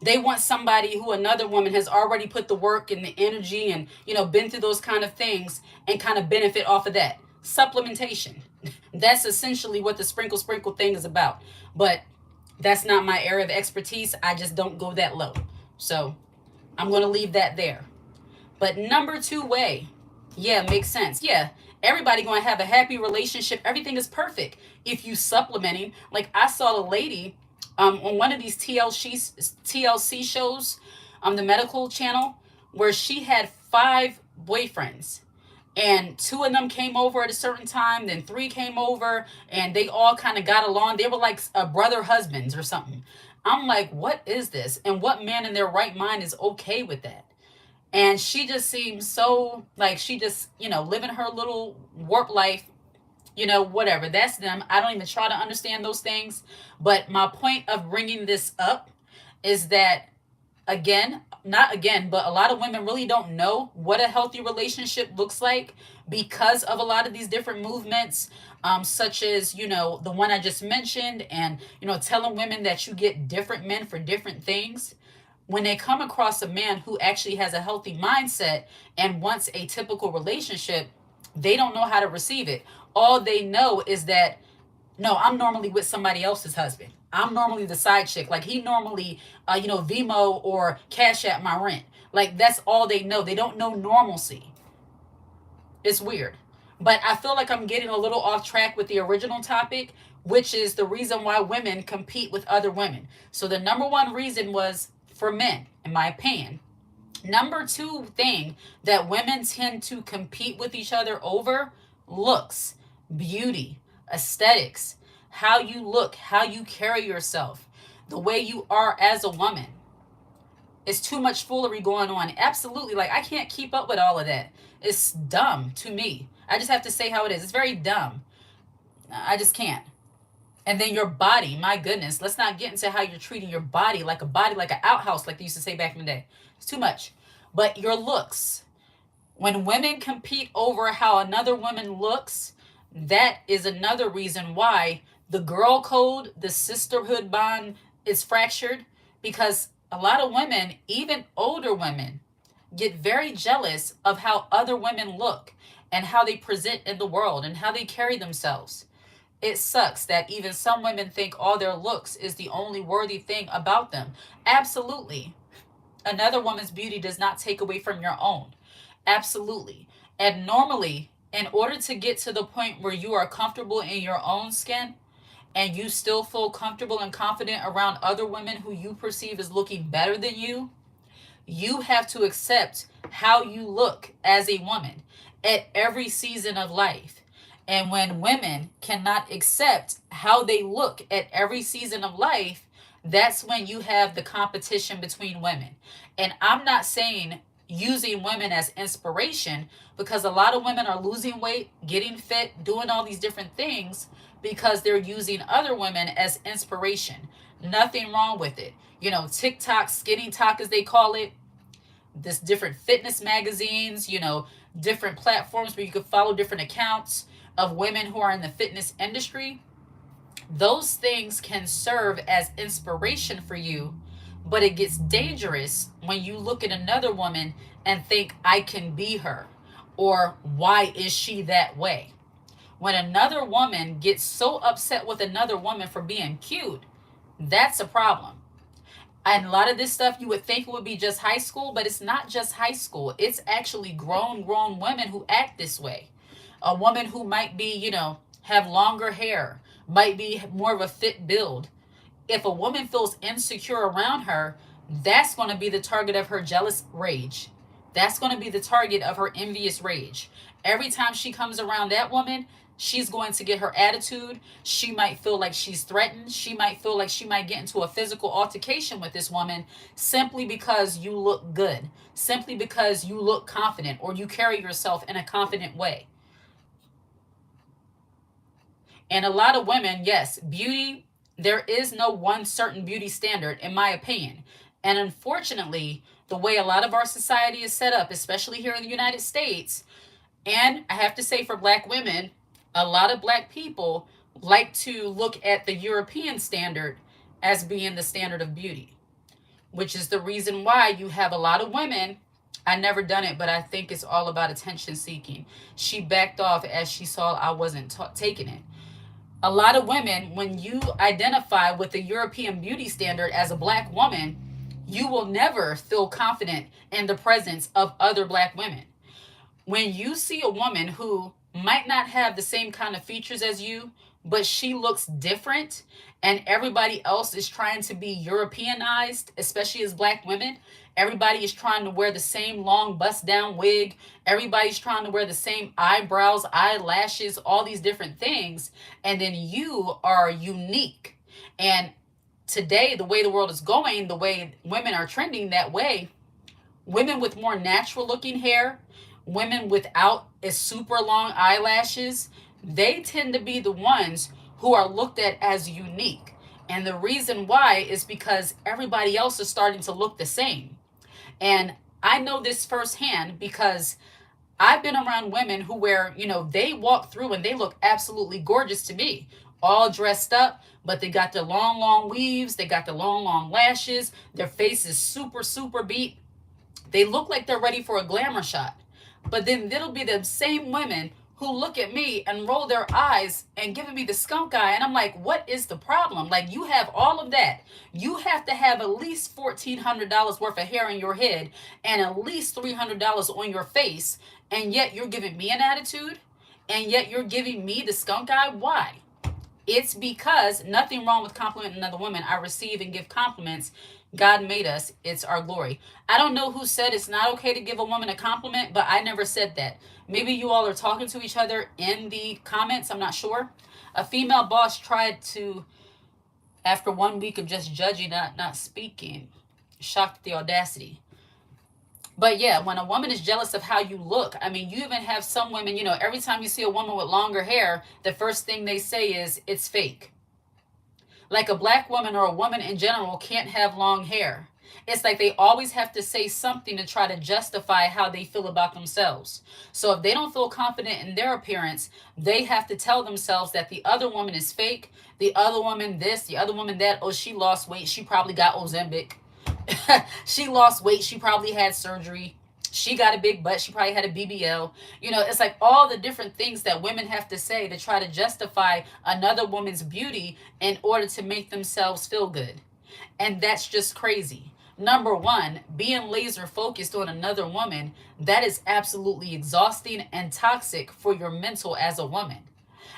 They want somebody who another woman has already put the work and the energy and, been through those kind of things and kind of benefit off of that. Supplementation. That's essentially what the sprinkle sprinkle thing is about. But that's not my area of expertise. I just don't go that low. So I'm going to leave that there. But number two way, yeah, makes sense. Yeah, everybody going to have a happy relationship. Everything is perfect if you supplementing. Like I saw a lady on one of these TLC shows on the medical channel where she had 5 boyfriends. And 2 of them came over at a certain time, then 3 came over, and they all kind of got along. They were like brother husbands or something. I'm like, what is this? And what man in their right mind is okay with that? And she just seems so like she just, living her little warp life, whatever. That's them. I don't even try to understand those things. But my point of bringing this up is that, again, not again, but a lot of women really don't know what a healthy relationship looks like because of a lot of these different movements, such as, the one I just mentioned, and, telling women that you get different men for different things. When they come across a man who actually has a healthy mindset and wants a typical relationship, they don't know how to receive it. All they know is that, no, I'm normally with somebody else's husband. I'm normally the side chick. Like he normally, Vimo or Cash at my rent. Like that's all they know. They don't know normalcy. It's weird. But I feel like I'm getting a little off track with the original topic, which is the reason why women compete with other women. So the number one reason was for men, in my opinion. Number two thing that women tend to compete with each other over: looks, beauty, aesthetics, how you look, how you carry yourself, the way you are as a woman. It's too much foolery going on. Absolutely. Like, I can't keep up with all of that. It's dumb to me. I just have to say how it is. It's very dumb. I just can't. And then your body, my goodness, let's not get into how you're treating your body, like an outhouse, like they used to say back in the day. It's too much. But your looks, when women compete over how another woman looks, that is another reason why the girl code, the sisterhood bond is fractured, because a lot of women, even older women, get very jealous of how other women look and how they present in the world and how they carry themselves. It sucks that even some women think all their looks is the only worthy thing about them. Absolutely. Another woman's beauty does not take away from your own. Absolutely. And normally, in order to get to the point where you are comfortable in your own skin and you still feel comfortable and confident around other women who you perceive as looking better than you have to accept how you look as a woman at every season of life. And when women cannot accept how they look at every season of life, that's when you have the competition between women. And I'm not saying using women as inspiration, because a lot of women are losing weight, getting fit, doing all these different things because they're using other women as inspiration. Nothing wrong with it. TikTok, skinny talk as they call it, this different fitness magazines, different platforms where you can follow different accounts of women who are in the fitness industry. Those things can serve as inspiration for you, but it gets dangerous when you look at another woman and think, I can be her, or why is she that way? When another woman gets so upset with another woman for being cute, that's a problem. And a lot of this stuff you would think would be just high school, but it's not just high school. It's actually grown women who act this way. A woman who might be, have longer hair, might be more of a fit build. If a woman feels insecure around her, that's going to be the target of her jealous rage. That's going to be the target of her envious rage. Every time she comes around that woman, she's going to get her attitude. She might feel like she's threatened. She might feel like she might get into a physical altercation with this woman simply because you look good, simply because you look confident or you carry yourself in a confident way. And a lot of women, yes, beauty, there is no one certain beauty standard, in my opinion. And unfortunately, the way a lot of our society is set up, especially here in the United States, and I have to say for Black women, A lot of black people like to look at the European standard as being the standard of beauty, which is the reason why you have a lot of women. I never done it, but I think it's all about attention seeking. She backed off as she saw I wasn't taking it. A lot of women, when you identify with the European beauty standard as a black woman, you will never feel confident in the presence of other black women. When you see a woman who might not have the same kind of features as you, but she looks different, and everybody else is trying to be Europeanized, especially as black women. Everybody is trying to wear the same long bust down wig. Everybody's trying to wear the same eyebrows, eyelashes, all these different things. And then you are unique. And today, the way the world is going, the way women are trending that way, women with more natural looking hair, women without a super long eyelashes, they tend to be the ones who are looked at as unique. And the reason why is because everybody else is starting to look the same. And I know this firsthand because I've been around women who wear, they walk through and they look absolutely gorgeous to me, all dressed up, but they got their long, long weaves, they got their long, long lashes, their face is super, super beat. They look like they're ready for a glamour shot. But then it'll be the same women who look at me and roll their eyes and giving me the skunk eye. And I'm like, what is the problem? Like, you have all of that. You have to have at least $1,400 worth of hair in your head and at least $300 on your face. And yet you're giving me an attitude. And yet you're giving me the skunk eye. Why? It's because nothing wrong with complimenting another woman. I receive and give compliments. God made us. It's our glory. I don't know who said it's not okay to give a woman a compliment, but I never said that. Maybe you all are talking to each other in the comments. I'm not sure. A female boss tried to, after 1 week of just judging, not speaking, shocked at the audacity. But yeah, when a woman is jealous of how you look, I mean, you even have some women, every time you see a woman with longer hair, the first thing they say is, it's fake. Like a black woman or a woman in general can't have long hair. It's like they always have to say something to try to justify how they feel about themselves. So if they don't feel confident in their appearance, they have to tell themselves that the other woman is fake, the other woman this, the other woman that. Oh, she lost weight. She probably got Ozempic. She lost weight. She probably had surgery. She got a big butt. She probably had a BBL. It's like all the different things that women have to say to try to justify another woman's beauty in order to make themselves feel good. And that's just crazy. Number one, being laser focused on another woman, that is absolutely exhausting and toxic for your mental as a woman.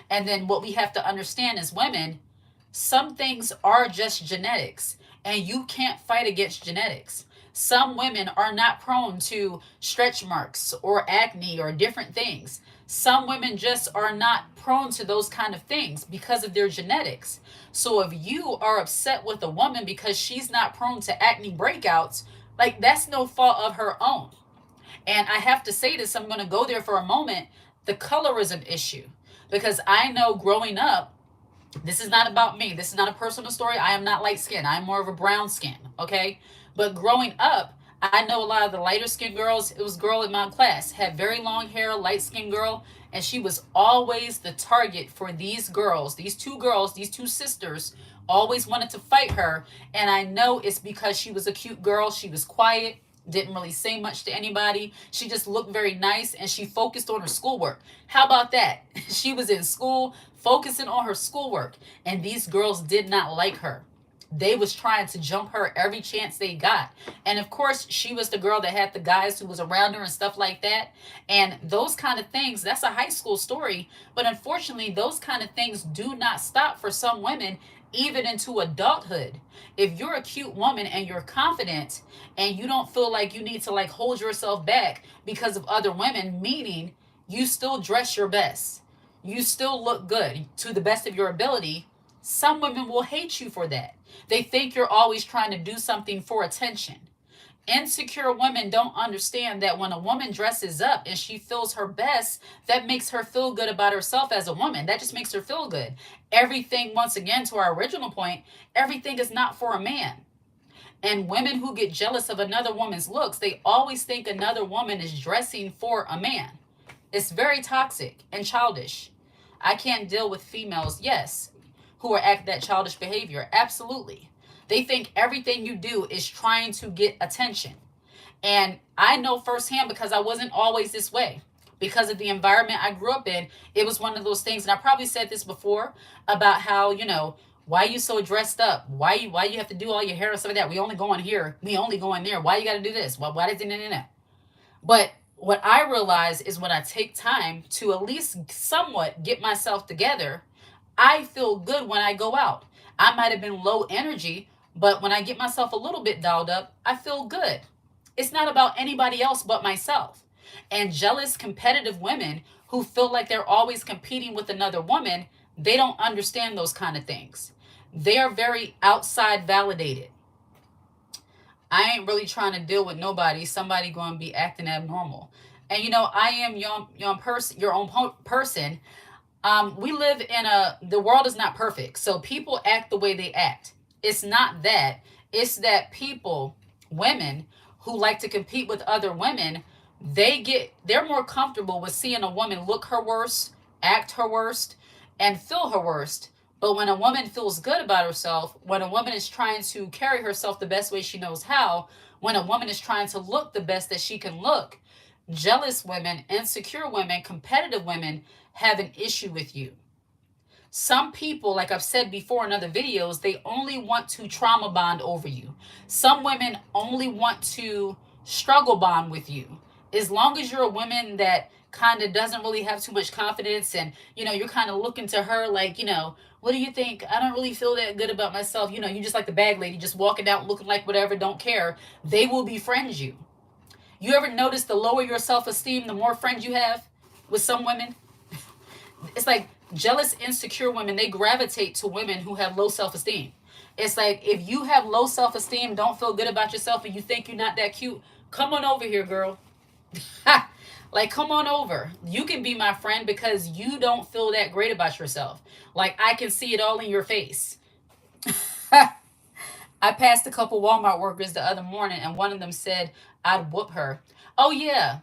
And then what we have to understand as women, some things are just genetics, and you can't fight against genetics. Some women are not prone to stretch marks or acne or different things. Some women just are not prone to those kind of things because of their genetics. So if you are upset with a woman because she's not prone to acne breakouts, like, that's no fault of her own. And I have to say this, I'm going to go there for a moment. The colorism issue, because I know growing up, this is not about me. This is not a personal story. I am not light skinned. I'm more of a brown skin. Okay. But growing up, I know a lot of the lighter skinned girls. It was a girl in my class, had very long hair, light skinned girl. And she was always the target for these girls, these two sisters, always wanted to fight her. And I know it's because she was a cute girl. She was quiet, didn't really say much to anybody. She just looked very nice and she focused on her schoolwork. How about that? She was in school focusing on her schoolwork, and these girls did not like her. They was trying to jump her every chance they got. And of course, she was the girl that had the guys who was around her and stuff like that. And those kind of things, that's a high school story. But unfortunately, those kind of things do not stop for some women, even into adulthood. If you're a cute woman and you're confident and you don't feel like you need to like hold yourself back because of other women, meaning you still dress your best, you still look good to the best of your ability, some women will hate you for that. They think you're always trying to do something for attention. Insecure women don't understand that when a woman dresses up and she feels her best, that makes her feel good about herself as a woman. That just makes her feel good. Everything, once again, to our original point, everything is not for a man. And women who get jealous of another woman's looks, they always think another woman is dressing for a man. It's very toxic and childish. I can't deal with females, yes, who are acting that childish behavior. Absolutely. They think everything you do is trying to get attention. And I know firsthand because I wasn't always this way. Because of the environment I grew up in, it was one of those things. And I probably said this before about how, why you so dressed up? Why you have to do all your hair and stuff like that? We only go in here. We only go in there. Why you got to do this? Why does it? But what I realize is when I take time to at least somewhat get myself together, I feel good when I go out. I might have been low energy, but when I get myself a little bit dialed up, I feel good. It's not about anybody else but myself. And jealous, competitive women who feel like they're always competing with another woman, they don't understand those kind of things. They are very outside validated. I ain't really trying to deal with nobody. Somebody going to be acting abnormal. And I am your own person. We live in the world is not perfect. So people act the way they act. It's not that. It's that people, women who like to compete with other women, they're more comfortable with seeing a woman look her worst, act her worst, and feel her worst. But when a woman feels good about herself, when a woman is trying to carry herself the best way she knows how, when a woman is trying to look the best that she can look, jealous women, insecure women, competitive women have an issue with you. Some people, like I've said before in other videos, they only want to trauma bond over you. Some women only want to struggle bond with you. As long as you're a woman that kind of doesn't really have too much confidence and, you're kind of looking to her like, what do you think? I don't really feel that good about myself. You just like the bag lady, just walking out looking like whatever, don't care. They will befriend you. You ever notice the lower your self-esteem, the more friends you have with some women? It's like jealous, insecure women, they gravitate to women who have low self-esteem. It's like if you have low self-esteem, don't feel good about yourself, and you think you're not that cute, come on over here, girl. Like, come on over. You can be my friend because you don't feel that great about yourself. Like, I can see it all in your face. I passed a couple Walmart workers the other morning, and one of them said I'd whoop her. Oh, yeah.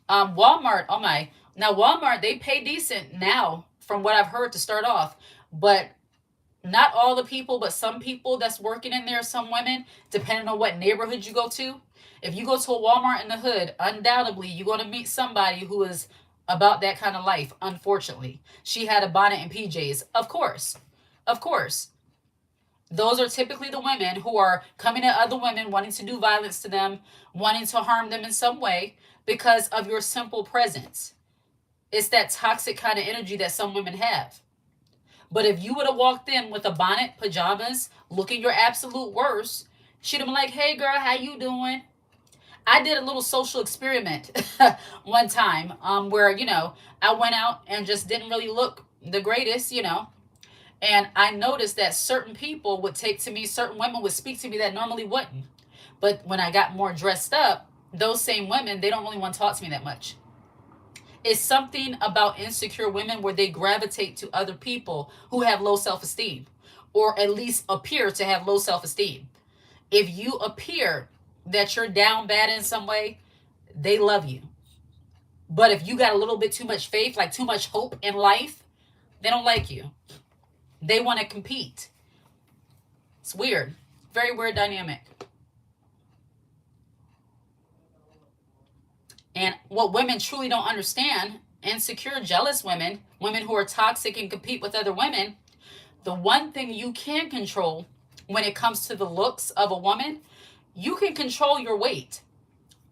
Walmart, oh my. Now, Walmart, they pay decent now, from what I've heard to start off. But not all the people, but some people that's working in there, some women, depending on what neighborhood you go to. If you go to a Walmart in the hood, undoubtedly, you're going to meet somebody who is about that kind of life, unfortunately. She had a bonnet and PJs. Of course. Of course. Those are typically the women who are coming at other women, wanting to do violence to them, wanting to harm them in some way because of your simple presence. It's that toxic kind of energy that some women have. But if you would have walked in with a bonnet, pajamas, looking your absolute worst, she'd have been like, hey, girl, how you doing? I did a little social experiment one time where, I went out and just didn't really look the greatest, And I noticed that certain people would take to me, certain women would speak to me that normally wouldn't. But when I got more dressed up, those same women, they don't really want to talk to me that much. It's something about insecure women where they gravitate to other people who have low self-esteem, or at least appear to have low self-esteem. If you appear that you're down bad in some way, they love you. But if you got a little bit too much faith, like too much hope in life, they don't like you. They want to compete. It's weird. Very weird dynamic. And what women truly don't understand, insecure, jealous women, women who are toxic and compete with other women, the one thing you can control when it comes to the looks of a woman, you can control your weight.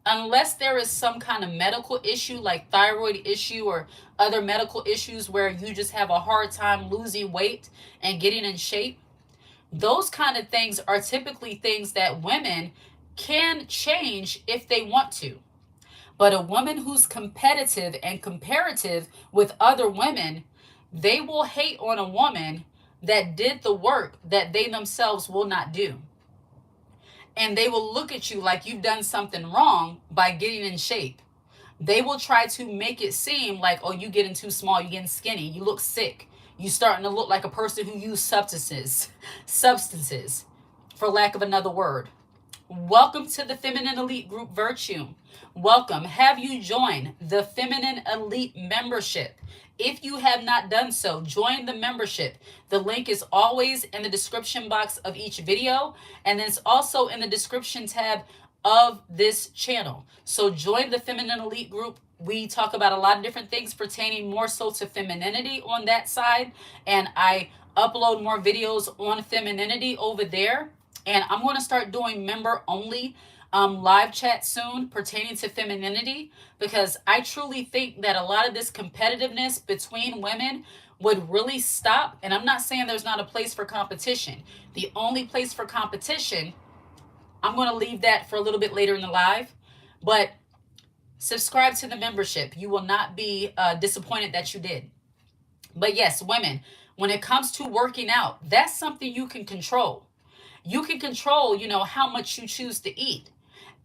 Unless there is some kind of medical issue like thyroid issue or other medical issues where you just have a hard time losing weight and getting in shape, those kind of things are typically things that women can change if they want to. But a woman who's competitive and comparative with other women, they will hate on a woman that did the work that they themselves will not do. And they will look at you like you've done something wrong by getting in shape. They will try to make it seem like, oh, you're getting too small, you're getting skinny, you look sick. You're starting to look like a person who used substances, for lack of another word. Welcome to the Feminine Elite Group Virtue. Welcome. Have you joined the Feminine Elite membership? If you have not done so, join the membership. The link is always in the description box of each video, and then it's also in the description tab of this channel. So join the Feminine Elite group. We talk about a lot of different things pertaining more so to femininity on that side, and I upload more videos on femininity over there. And I'm going to start doing member only live chat soon pertaining to femininity, because I truly think that a lot of this competitiveness between women would really stop. And I'm not saying there's not a place for competition. The only place for competition, I'm going to leave that for a little bit later in the live, but subscribe to the membership. You will not be disappointed that you did. But yes, women, when it comes to working out, that's something you can control. You can control, how much you choose to eat.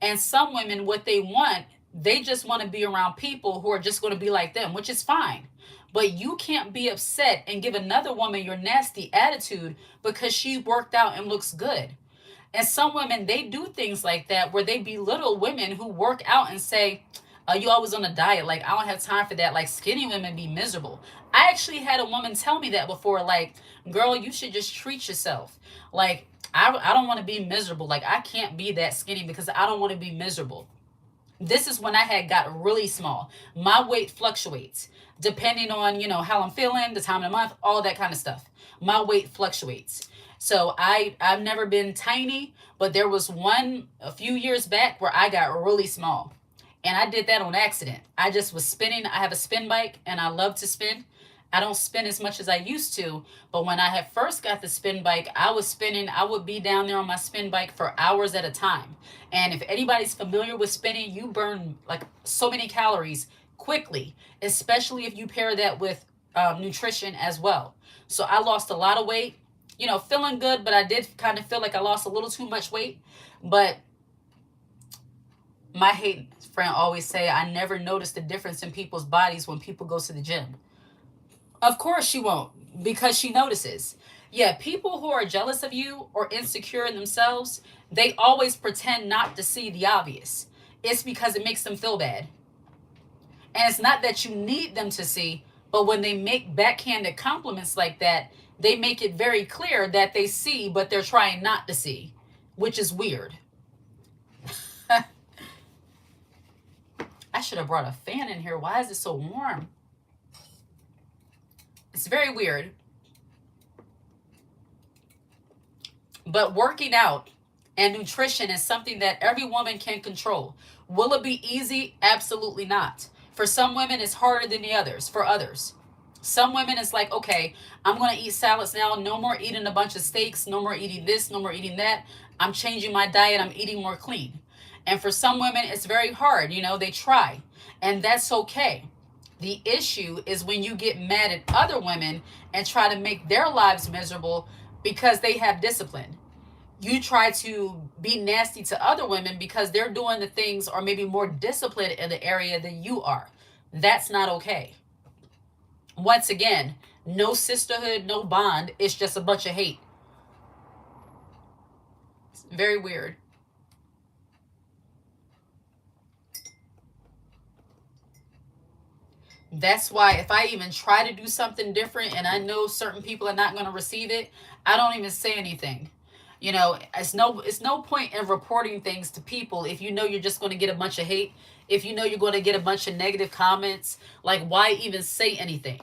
And some women, what they want, they just want to be around people who are just going to be like them, which is fine. But you can't be upset and give another woman your nasty attitude because she worked out and looks good. And some women, they do things like that where they belittle women who work out and say, you always on a diet. Like, I don't have time for that. Like, skinny women be miserable. I actually had a woman tell me that before. Like, girl, you should just treat yourself. Like, I don't want to be miserable. Like, I can't be that skinny because I don't want to be miserable. This is when I had got really small. My weight fluctuates depending on, how I'm feeling, the time of the month, all that kind of stuff. My weight fluctuates. So I've never been tiny, but there was a few years back where I got really small. And I did that on accident. I just was spinning. I have a spin bike and I love to spin. I don't spin as much as I used to, but when I had first got the spin bike, I was spinning. I would be down there on my spin bike for hours at a time. And if anybody's familiar with spinning, you burn like so many calories quickly, especially if you pair that with nutrition as well. So I lost a lot of weight, feeling good, but I did kind of feel like I lost a little too much weight. But my hate friend always say, I never noticed the difference in people's bodies when people go to the gym. Of course she won't, because she notices. Yeah, people who are jealous of you or insecure in themselves, they always pretend not to see the obvious. It's because it makes them feel bad. And it's not that you need them to see, but when they make backhanded compliments like that, they make it very clear that they see, but they're trying not to see, which is weird. I should have brought a fan in here. Why is it so warm? It's very weird. But working out and nutrition is something that every woman can control. Will it be easy? Absolutely not. For some women, it's harder than the others. For others, some women, it's like, okay, I'm going to eat salads now. No more eating a bunch of steaks. No more eating this. No more eating that. I'm changing my diet. I'm eating more clean. And for some women, it's very hard. They try. And that's okay. The issue is when you get mad at other women and try to make their lives miserable because they have discipline. You try to be nasty to other women because they're doing the things or maybe more disciplined in the area than you are. That's not okay. Once again, no sisterhood, no bond. It's just a bunch of hate. It's very weird. That's why if I even try to do something different and I know certain people are not going to receive it, I don't even say anything. It's no point in reporting things to people if you know you're just going to get a bunch of hate, if you know you're going to get a bunch of negative comments. Like, why even say anything?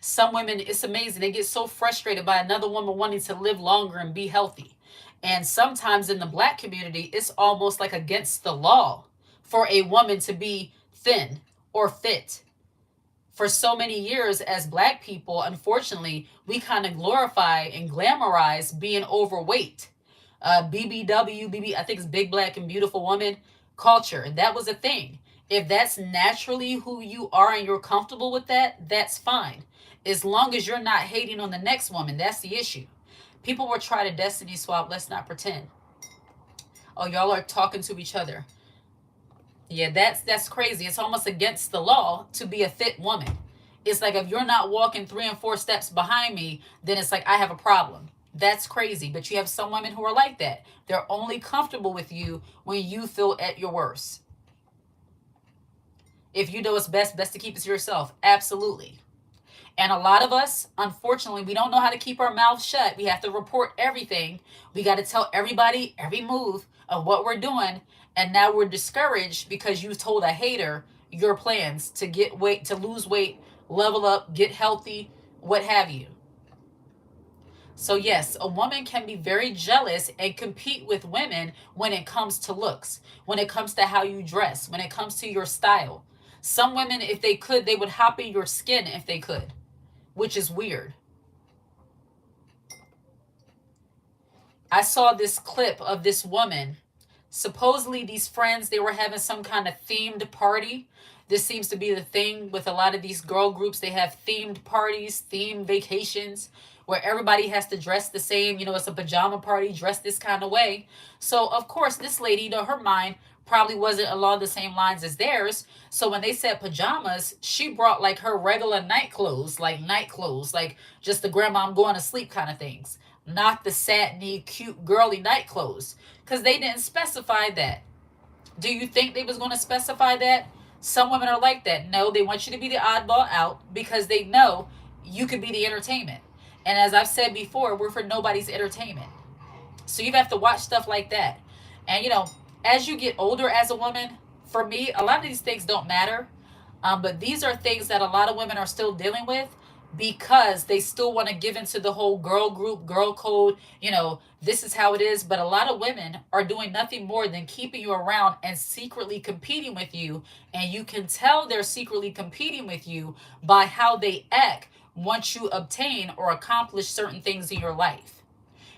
Some women, it's amazing. They get so frustrated by another woman wanting to live longer and be healthy. And sometimes in the Black community, it's almost like against the law for a woman to be thin or fit. For so many years as Black people, unfortunately, we kind of glorify and glamorize being overweight. BBW, I think it's Big Black and Beautiful Woman culture. That was a thing. If that's naturally who you are and you're comfortable with that, that's fine. As long as you're not hating on the next woman, that's the issue. People will try to destiny swap. Let's not pretend. Oh, y'all are talking to each other. Yeah, that's crazy. It's almost against the law to be a fit woman. It's like if you're not walking 3 and 4 steps behind me, then it's like I have a problem. That's crazy. But you have some women who are like that. They're only comfortable with you when you feel at your worst. If you know it's best to keep it to yourself. Absolutely. And a lot of us, unfortunately, we don't know how to keep our mouths shut. We have to report everything. We got to tell everybody every move of what we're doing. And now we're discouraged because you told a hater your plans to get weight, to lose weight, level up, get healthy, what have you. So, yes, a woman can be very jealous and compete with women when it comes to looks, when it comes to how you dress, when it comes to your style. Some women, if they could, they would hop in your skin if they could, which is weird. I saw this clip of this woman. Supposedly, these friends, they were having some kind of themed party. This seems to be the thing with a lot of these girl groups. They have themed parties, themed vacations, where everybody has to dress the same. You know, it's a pajama party, dress this kind of way. So, of course, this lady, her mind probably wasn't along the same lines as theirs. So when they said pajamas, she brought like her regular night clothes, like just the grandma I'm going to sleep kind of things, not the satiny, cute, girly night clothes, because they didn't specify that. Do you think they was going to specify that? Some women are like that. No, they want you to be the oddball out because they know you could be the entertainment. And as I've said before, we're for nobody's entertainment. So you have to watch stuff like that. And as you get older as a woman, for me, a lot of these things don't matter. But these are things that a lot of women are still dealing with because they still want to give into the whole girl group, girl code. This is how it is. But a lot of women are doing nothing more than keeping you around and secretly competing with you. And you can tell they're secretly competing with you by how they act once you obtain or accomplish certain things in your life.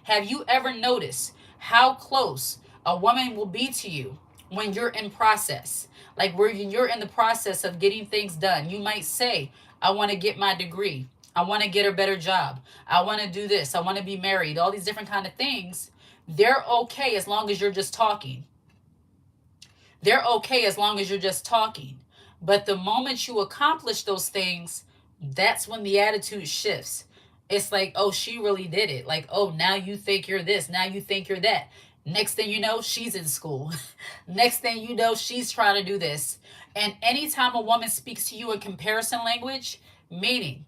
Have you ever noticed how close a woman will be to you when you're in process? Like where you're in the process of getting things done. You might say, I want to get my degree. I want to get a better job. I want to do this. I want to be married. All these different kind of things. They're okay as long as you're just talking. They're okay as long as you're just talking. But the moment you accomplish those things, that's when the attitude shifts. It's like, oh, she really did it. Like, oh, now you think you're this. Now you think you're that. Next thing you know, she's in school. Next thing you know, she's trying to do this. And anytime a woman speaks to you in comparison language, meaning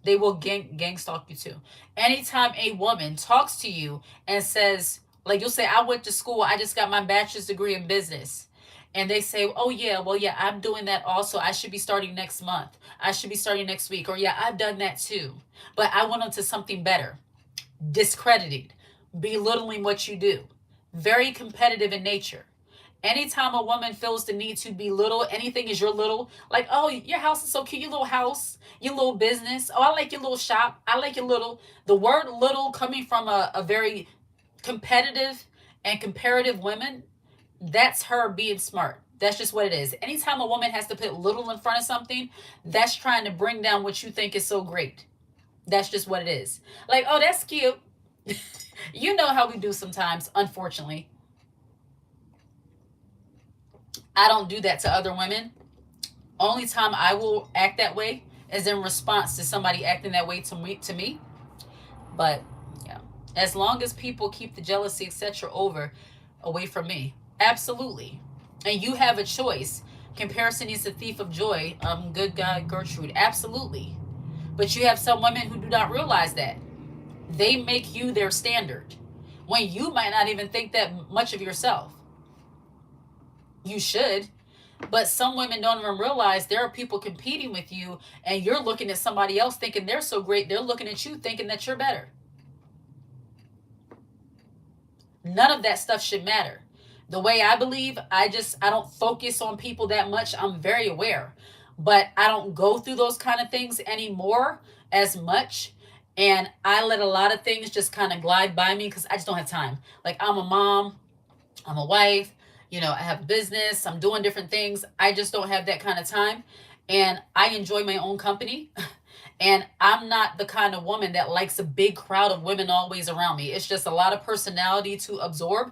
they will gang stalk you too. Anytime a woman talks to you and says, like you'll say, I went to school, I just got my bachelor's degree in business. And they say, oh yeah, well yeah, I'm doing that also. I should be starting next month. I should be starting next week. Or yeah, I've done that too. But I went on to something better. Discredited, belittling what you do. Very competitive in nature. Anytime a woman feels the need to belittle anything is your little, like, oh, your house is so cute, your little house, your little business. Oh, I like your little shop. I like your little. The word little coming from a very competitive and comparative woman, that's her being smart. That's just what it is. Anytime a woman has to put little in front of something, that's trying to bring down what you think is so great. That's just what it is. Like, oh, that's cute. You know how we do sometimes, unfortunately. I don't do that to other women. Only time I will act that way is in response to somebody acting that way to me. But yeah, as long as people keep the jealousy, etc., away from me, absolutely. And you have a choice. Comparison is the thief of joy. Good God, Gertrude, absolutely. But you have some women who do not realize that they make you their standard when you might not even think that much of yourself. You should. But some women don't even realize there are people competing with you and you're looking at somebody else thinking they're so great. They're looking at you thinking that you're better. None of that stuff should matter. The way I believe, I don't focus on people that much. I'm very aware. But I don't go through those kind of things anymore as much. And I let a lot of things just kind of glide by me because I just don't have time. Like, I'm a mom. I'm a wife. I have a business. I'm doing different things. I just don't have that kind of time. And I enjoy my own company. And I'm not the kind of woman that likes a big crowd of women always around me. It's just a lot of personality to absorb.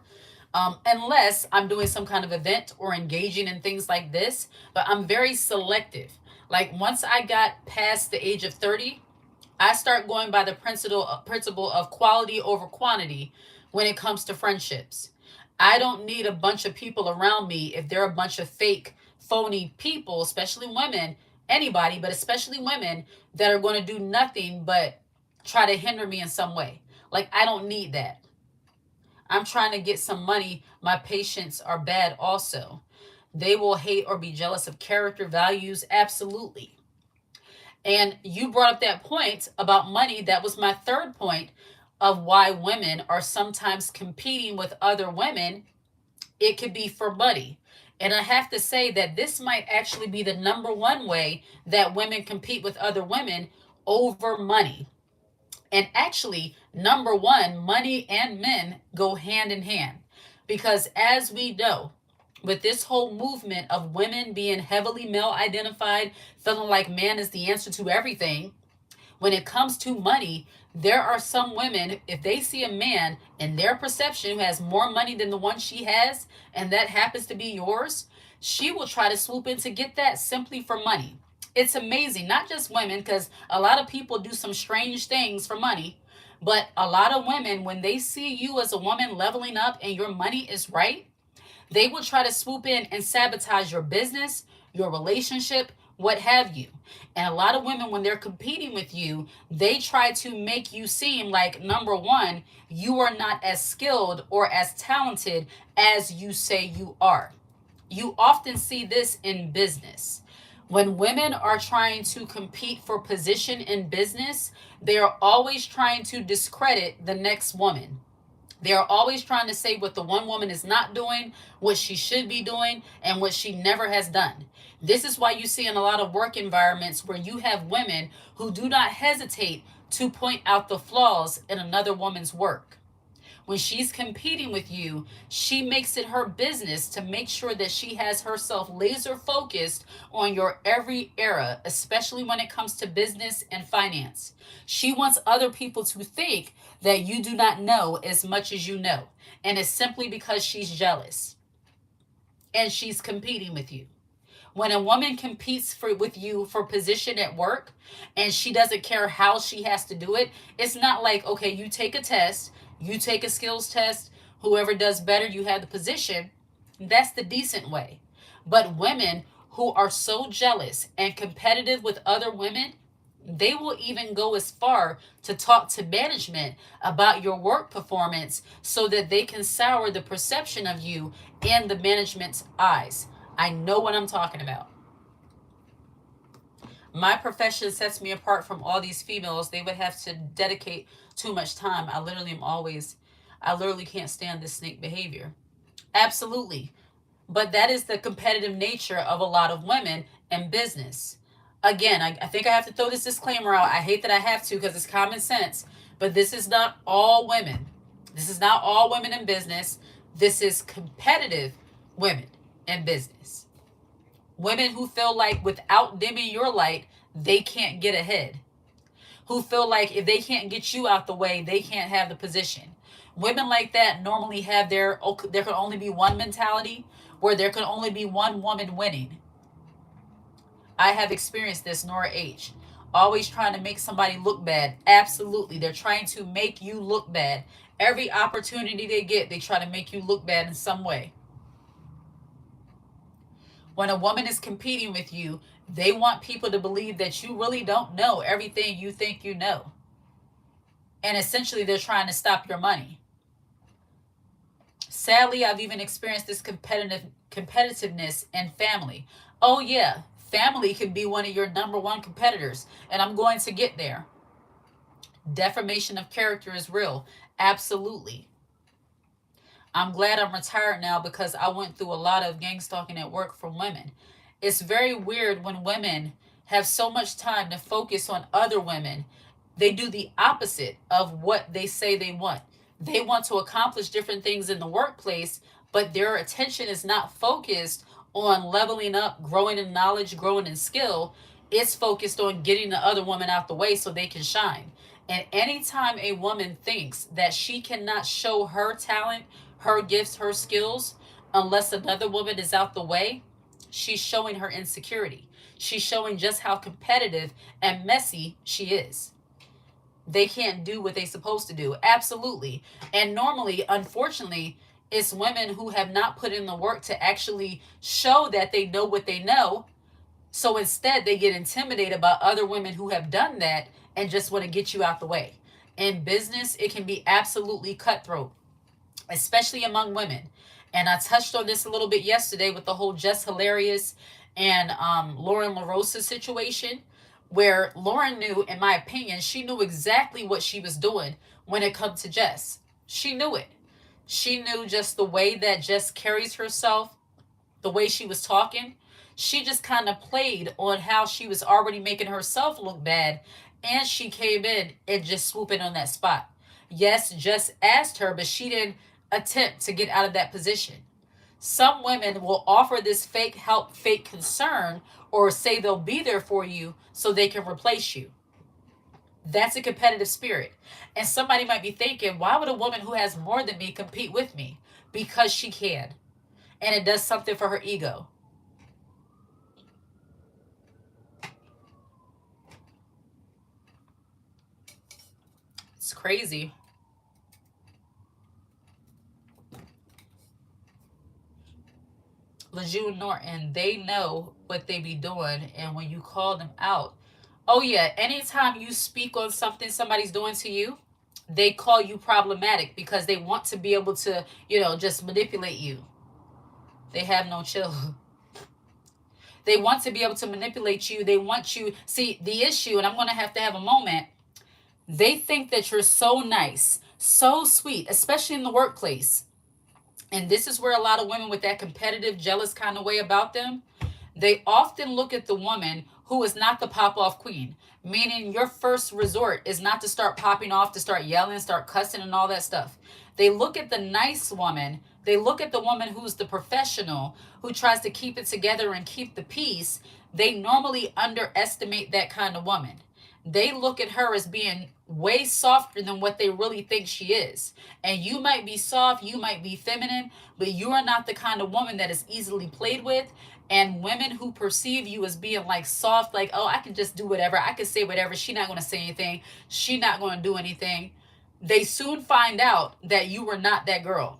Unless I'm doing some kind of event or engaging in things like this. But I'm very selective. Like once I got past the age of 30, I start going by the principle of quality over quantity when it comes to friendships. I don't need a bunch of people around me if they're a bunch of fake phony people, especially women, anybody, but especially women that are going to do nothing but try to hinder me in some way. Like, I don't need that. I'm trying to get some money. My patients are bad also. They will hate or be jealous of character, values. Absolutely. And you brought up that point about money. That was my third point of why women are sometimes competing with other women. It could be for money. And I have to say that this might actually be the number one way that women compete with other women, over money. And actually, number one, money and men go hand in hand. Because as we know, with this whole movement of women being heavily male identified, feeling like man is the answer to everything, when it comes to money, there are some women, if they see a man in their perception who has more money than the one she has, and that happens to be yours, she will try to swoop in to get that simply for money. It's amazing, not just women, because a lot of people do some strange things for money, but a lot of women, when they see you as a woman leveling up and your money is right, they will try to swoop in and sabotage your business, your relationship, what have you. And a lot of women, when they're competing with you, they try to make you seem like, number one, you are not as skilled or as talented as you say you are. You often see this in business. When women are trying to compete for position in business, they are always trying to discredit the next woman. They are always trying to say what the one woman is not doing, what she should be doing, and what she never has done. This is why you see in a lot of work environments where you have women who do not hesitate to point out the flaws in another woman's work. When she's competing with you, she makes it her business to make sure that she has herself laser focused on your every era, especially when it comes to business and finance. She wants other people to think that you do not know as much as you know. And it's simply because she's jealous and she's competing with you. When a woman competes with you for position at work and she doesn't care how she has to do it, it's not like, okay, you take a test, you take a skills test, whoever does better, you have the position. That's the decent way. But women who are so jealous and competitive with other women, they will even go as far to talk to management about your work performance so that they can sour the perception of you in the management's eyes. I know what I'm talking about. My profession sets me apart from all these females. They would have to dedicate too much time. I literally can't stand this snake behavior. Absolutely. But that is the competitive nature of a lot of women in business. Again, I think I have to throw this disclaimer out. I hate that I have to because it's common sense. But this is not all women. This is not all women in business. This is competitive women in business. Women who feel like without dimming your light, they can't get ahead. Who feel like if they can't get you out the way, they can't have the position. Women like that normally have there can only be one mentality where there can only be one woman winning. I have experienced this, Nora H. Always trying to make somebody look bad. Absolutely. They're trying to make you look bad. Every opportunity they get, they try to make you look bad in some way. When a woman is competing with you, they want people to believe that you really don't know everything you think you know. And essentially, they're trying to stop your money. Sadly, I've even experienced this competitiveness in family. Oh, yeah, family can be one of your number one competitors, and I'm going to get there. Defamation of character is real. Absolutely. I'm glad I'm retired now because I went through a lot of gang stalking at work from women. It's very weird when women have so much time to focus on other women. They do the opposite of what they say they want. They want to accomplish different things in the workplace, but their attention is not focused on leveling up, growing in knowledge, growing in skill. It's focused on getting the other woman out the way so they can shine. And anytime a woman thinks that she cannot show her talent, her gifts, her skills, unless another woman is out the way, she's showing her insecurity. She's showing just how competitive and messy she is. They can't do what they're supposed to do. Absolutely. And normally, unfortunately, It's women who have not put in the work to actually show that they know what they know. So instead, they get intimidated by other women who have done that and just want to get you out the way. In business, it can be absolutely cutthroat, especially among women. And I touched on this a little bit yesterday with the whole Just Hilarious and Lauren LaRosa situation, where Lauren knew, in my opinion, she knew exactly what she was doing when it comes to Jess. She knew it. She knew just the way that Jess carries herself, the way she was talking. She just kind of played on how she was already making herself look bad, and she came in and just swooping on that spot. Yes, Jess asked her, but she didn't attempt to get out of that position. Some women will offer this fake help, fake concern, or say they'll be there for you so they can replace you. That's a competitive spirit. And somebody might be thinking, why would a woman who has more than me compete with me? Because she can. And it does something for her ego. It's crazy. LeJeune Norton, they know what they be doing. And when you call them out, oh yeah, anytime you speak on something somebody's doing to you, they call you problematic because they want to be able to, just manipulate you. They have no chill. They want to be able to manipulate you. They want you. See, the issue, and I'm going to have a moment. They think that you're so nice, so sweet, especially in the workplace. And this is where a lot of women with that competitive, jealous kind of way about them, they often look at the woman who is not the pop off queen, meaning your first resort is not to start popping off, to start yelling, start cussing, and all that stuff. They look at the nice woman. They look at the woman who's the professional, who tries to keep it together and keep the peace. They normally underestimate that kind of woman. They look at her as being way softer than what they really think she is. And you might be soft, you might be feminine, but you are not the kind of woman that is easily played with. And women who perceive you as being like soft, like, oh, I can just do whatever, I can say whatever, she's not going to say anything, she's not going to do anything, they soon find out that you were not that girl.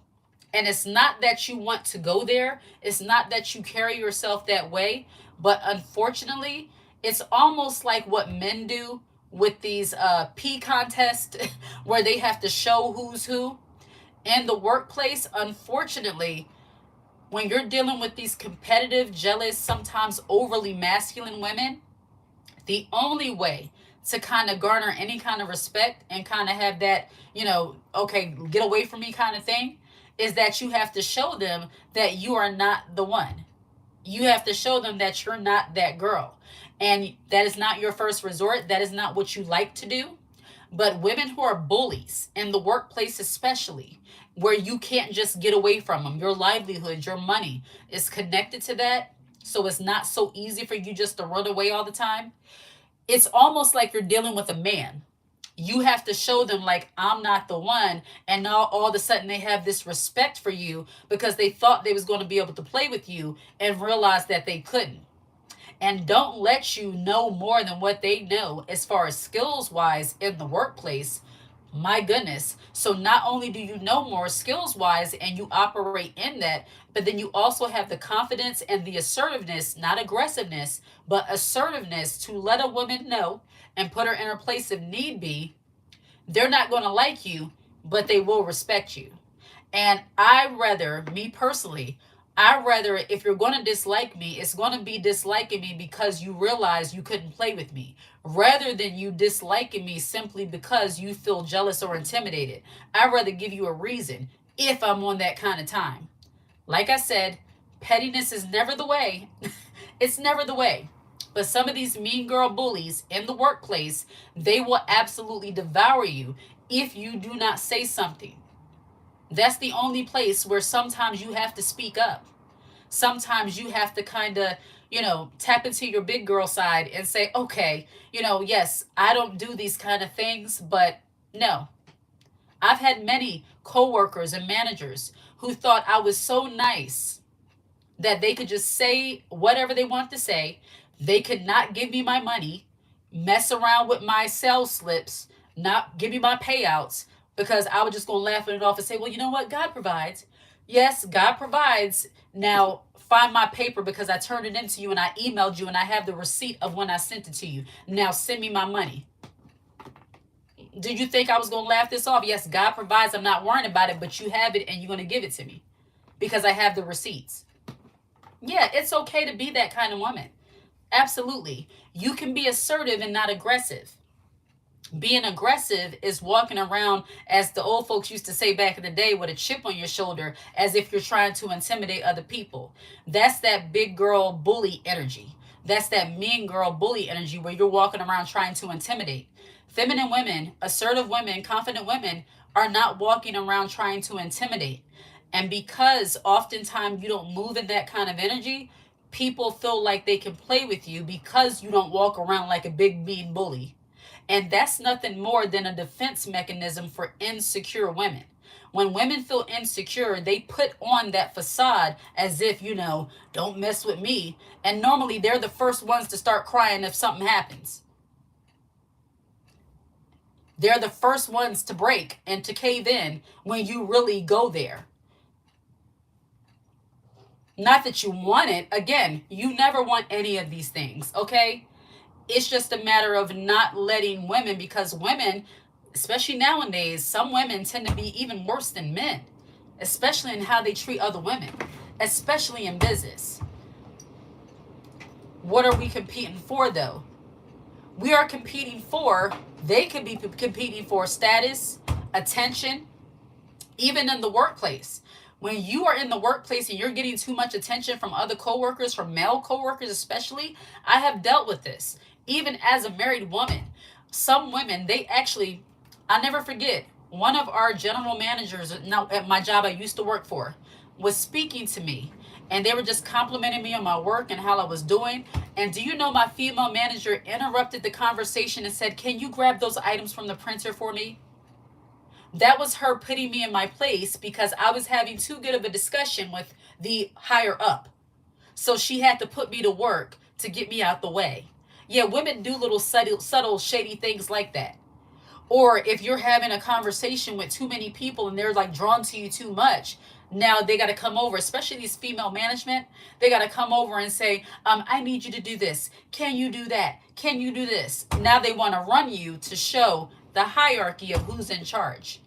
And it's not that you want to go there, it's not that you carry yourself that way, but unfortunately, it's almost like what men do with these pee contests where they have to show who's who. In the workplace, unfortunately, when you're dealing with these competitive, jealous, sometimes overly masculine women, the only way to kind of garner any kind of respect and kind of have that, okay, get away from me kind of thing, is that you have to show them that you are not the one. You have to show them that you're not that girl. And that is not your first resort. That is not what you like to do. But women who are bullies in the workplace, especially, where you can't just get away from them, your livelihood, your money is connected to that. So it's not so easy for you just to run away all the time. It's almost like you're dealing with a man. You have to show them, like, I'm not the one. And now all of a sudden they have this respect for you because they thought they was going to be able to play with you and realized that they couldn't. And don't let you know more than what they know as far as skills wise in the workplace. My goodness. So not only do you know more skills wise and you operate in that, but then you also have the confidence and the assertiveness, not aggressiveness, but assertiveness to let a woman know and put her in her place if need be. They're not going to like you, but they will respect you. And me personally, I rather, if you're going to dislike me, it's going to be disliking me because you realize you couldn't play with me, rather than you disliking me simply because you feel jealous or intimidated. I'd rather give you a reason if I'm on that kind of time. Like I said, pettiness is never the way. It's never the way. But some of these mean girl bullies in the workplace, they will absolutely devour you if you do not say something. That's the only place where sometimes you have to speak up. Sometimes you have to kind of, tap into your big girl side and say, okay, yes, I don't do these kind of things, but no. I've had many coworkers and managers who thought I was so nice that they could just say whatever they want to say. They could not give me my money, mess around with my sales slips, not give me my payouts, because I was just going to laugh it off and say, well, you know what? God provides. Yes, God provides. Now find my paper because I turned it into you and I emailed you and I have the receipt of when I sent it to you. Now send me my money. Did you think I was going to laugh this off? Yes, God provides. I'm not worrying about it, but you have it and you're going to give it to me because I have the receipts. Yeah, it's okay to be that kind of woman. Absolutely. You can be assertive and not aggressive. Being aggressive is walking around, as the old folks used to say back in the day, with a chip on your shoulder, as if you're trying to intimidate other people. That's that big girl bully energy. That's that mean girl bully energy where you're walking around trying to intimidate. Feminine women, assertive women, confident women are not walking around trying to intimidate. And because oftentimes you don't move in that kind of energy, people feel like they can play with you because you don't walk around like a big mean bully. And that's nothing more than a defense mechanism for insecure women. When women feel insecure, they put on that facade as if, don't mess with me. And normally they're the first ones to start crying if something happens. They're the first ones to break and to cave in when you really go there. Not that you want it. Again, you never want any of these things, okay? It's just a matter of not letting women, because women, especially nowadays, some women tend to be even worse than men, especially in how they treat other women, especially in business. What are we competing for, though? We are competing for, they could be competing for status, attention, even in the workplace. When you are in the workplace and you're getting too much attention from other coworkers, from male coworkers especially, I have dealt with this. Even as a married woman, some women, they actually, I never forget, one of our general managers now at my job I used to work for was speaking to me, and they were just complimenting me on my work and how I was doing. And do you know, my female manager interrupted the conversation and said, "Can you grab those items from the printer for me?" That was her putting me in my place because I was having too good of a discussion with the higher up. So she had to put me to work to get me out the way. Yeah, women do little subtle, shady things like that. Or if you're having a conversation with too many people and they're like drawn to you too much, now they got to come over, especially these female management. They got to come over and say, I need you to do this. Can you do that? Can you do this? Now they want to run you to show the hierarchy of who's in charge.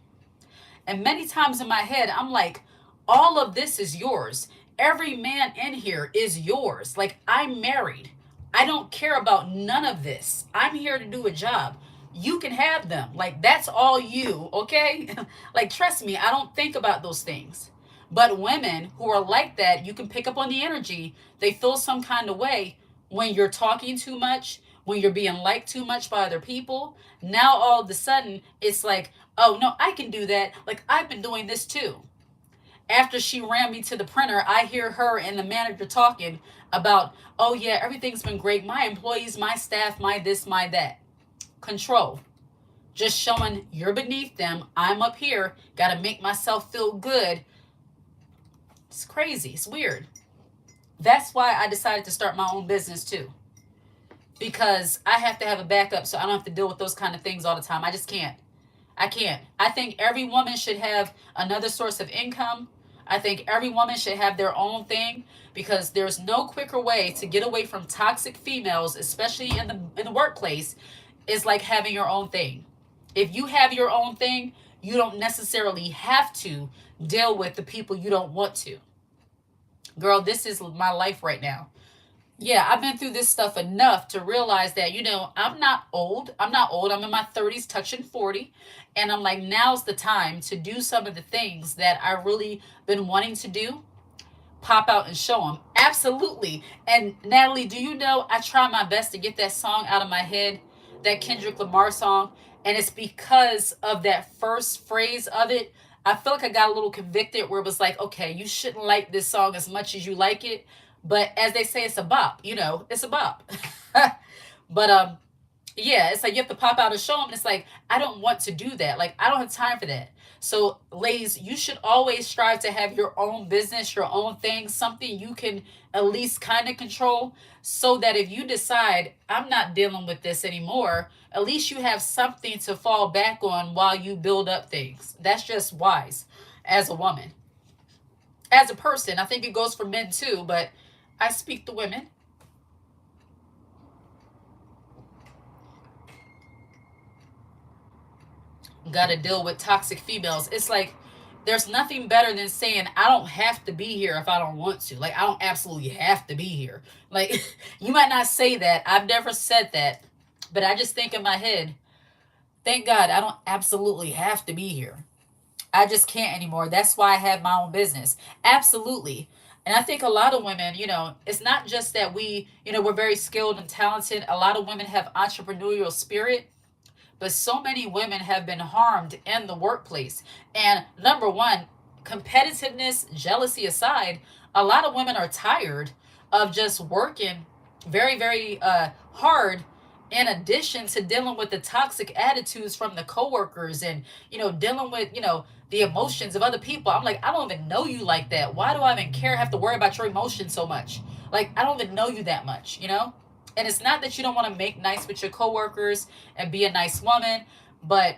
And many times in my head, I'm like, all of this is yours. Every man in here is yours. Like, I'm married. I don't care about none of this. I'm here to do a job. You can have them. Like, that's all you, okay? Like, trust me, I don't think about those things. But women who are like that, you can pick up on the energy. They feel some kind of way when you're talking too much, when you're being liked too much by other people. Now all of a sudden, it's like, oh no, I can do that. Like, I've been doing this too. After she ran me to the printer, I hear her and the manager talking about, oh yeah, everything's been great. My employees, my staff, my this, my that. Control. Just showing you're beneath them. I'm up here. Got to make myself feel good. It's crazy. It's weird. That's why I decided to start my own business too. Because I have to have a backup so I don't have to deal with those kind of things all the time. I just can't. I can't. I think every woman should have another source of income. I think every woman should have their own thing, because there's no quicker way to get away from toxic females, especially in the workplace, is like having your own thing. If you have your own thing, you don't necessarily have to deal with the people you don't want to. Girl, this is my life right now. Yeah, I've been through this stuff enough to realize that, I'm not old. I'm not old. I'm in my 30s, touching 40. And I'm like, now's the time to do some of the things that I really been wanting to do. Pop out and show them. Absolutely. And Natalie, do you know, I try my best to get that song out of my head, that Kendrick Lamar song. And it's because of that first phrase of it. I feel like I got a little convicted where it was like, okay, you shouldn't like this song as much as you like it. But as they say, it's a bop, it's a bop. But yeah, it's like you have to pop out and show them. And it's like, I don't want to do that. Like, I don't have time for that. So ladies, you should always strive to have your own business, your own thing, something you can at least kind of control, so that if you decide, I'm not dealing with this anymore, at least you have something to fall back on while you build up things. That's just wise as a woman. as a person. I think it goes for men too, but I speak to women. Got to deal with toxic females. It's like there's nothing better than saying I don't have to be here if I don't want to. Like I don't absolutely have to be here. Like you might not say that. I've never said that, but I just think in my head, thank God I don't absolutely have to be here. I just can't anymore. That's why I have my own business. Absolutely. And I think a lot of women, it's not just that we're very skilled and talented. A lot of women have entrepreneurial spirit, but so many women have been harmed in the workplace. And number one, competitiveness, jealousy aside, a lot of women are tired of just working very, very hard, in addition to dealing with the toxic attitudes from the coworkers and, dealing with, the emotions of other people. I'm like, I don't even know you like that. Why do I even care, have to worry about your emotions so much? Like, I don't even know you that much. And it's not that you don't want to make nice with your coworkers and be a nice woman, but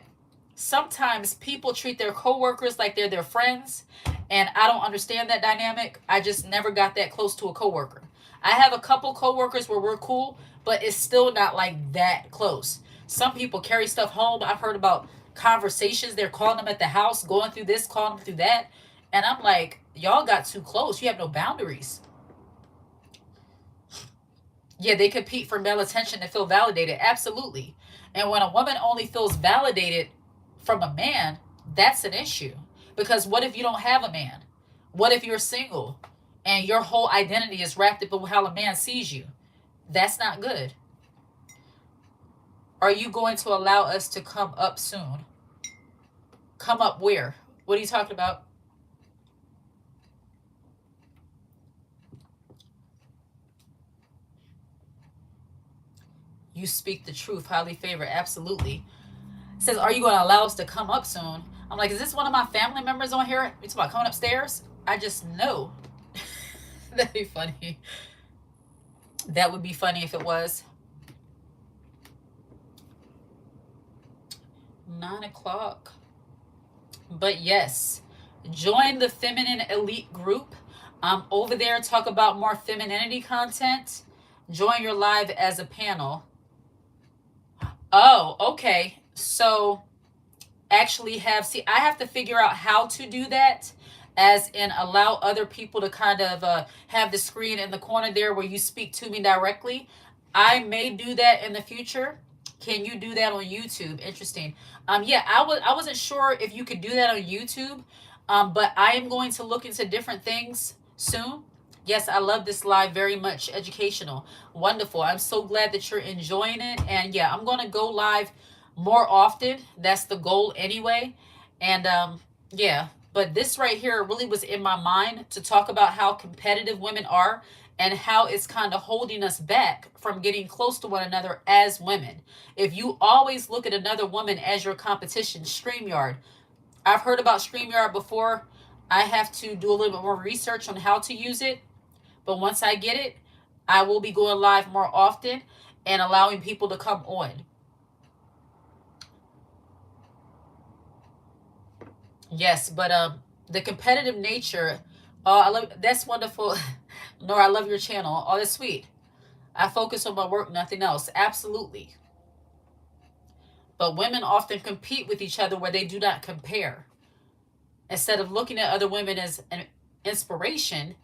sometimes people treat their coworkers like they're their friends, and I don't understand that dynamic. I just never got that close to a coworker. I have a couple coworkers where we're cool, but it's still not like that close. Some people carry stuff home. I've heard about conversations. They're calling them at the house, going through this, calling them through that. And I'm like, y'all got too close. You have no boundaries. Yeah, they compete for male attention and feel validated. Absolutely. And when a woman only feels validated from a man, that's an issue. Because what if you don't have a man? What if you're single and your whole identity is wrapped up in how a man sees you? That's not good. Are you going to allow us to come up soon? Come up where? What are you talking about? You speak the truth, highly favored. Absolutely. It says, are you going to allow us to come up soon? I'm like, is this one of my family members on here? You talking about coming upstairs? I just know. That'd be funny. That would be funny if it was. 9 o'clock. But yes, join the Feminine Elite group. Over there, talk about more femininity content. Join your live as a panel. Oh, okay. So actually I have to figure out how to do that, as in allow other people to kind of have the screen in the corner there where you speak to me directly. I may do that in the future. Can you do that on YouTube? Interesting. Yeah, I wasn't sure if you could do that on YouTube, but I am going to look into different things soon. Yes, I love this live very much. Educational. Wonderful. I'm so glad that you're enjoying it. And yeah, I'm going to go live more often. That's the goal anyway. And yeah, but this right here really was in my mind to talk about how competitive women are and how it's kind of holding us back from getting close to one another as women. If you always look at another woman as your competition, StreamYard. I've heard about StreamYard before. I have to do a little bit more research on how to use it. But once I get it, I will be going live more often and allowing people to come on. Yes, but the competitive nature, I love that's wonderful. Nora, I love your channel. Oh, that's sweet. I focus on my work, nothing else. Absolutely. But women often compete with each other where they do not compare. Instead of looking at other women as an inspiration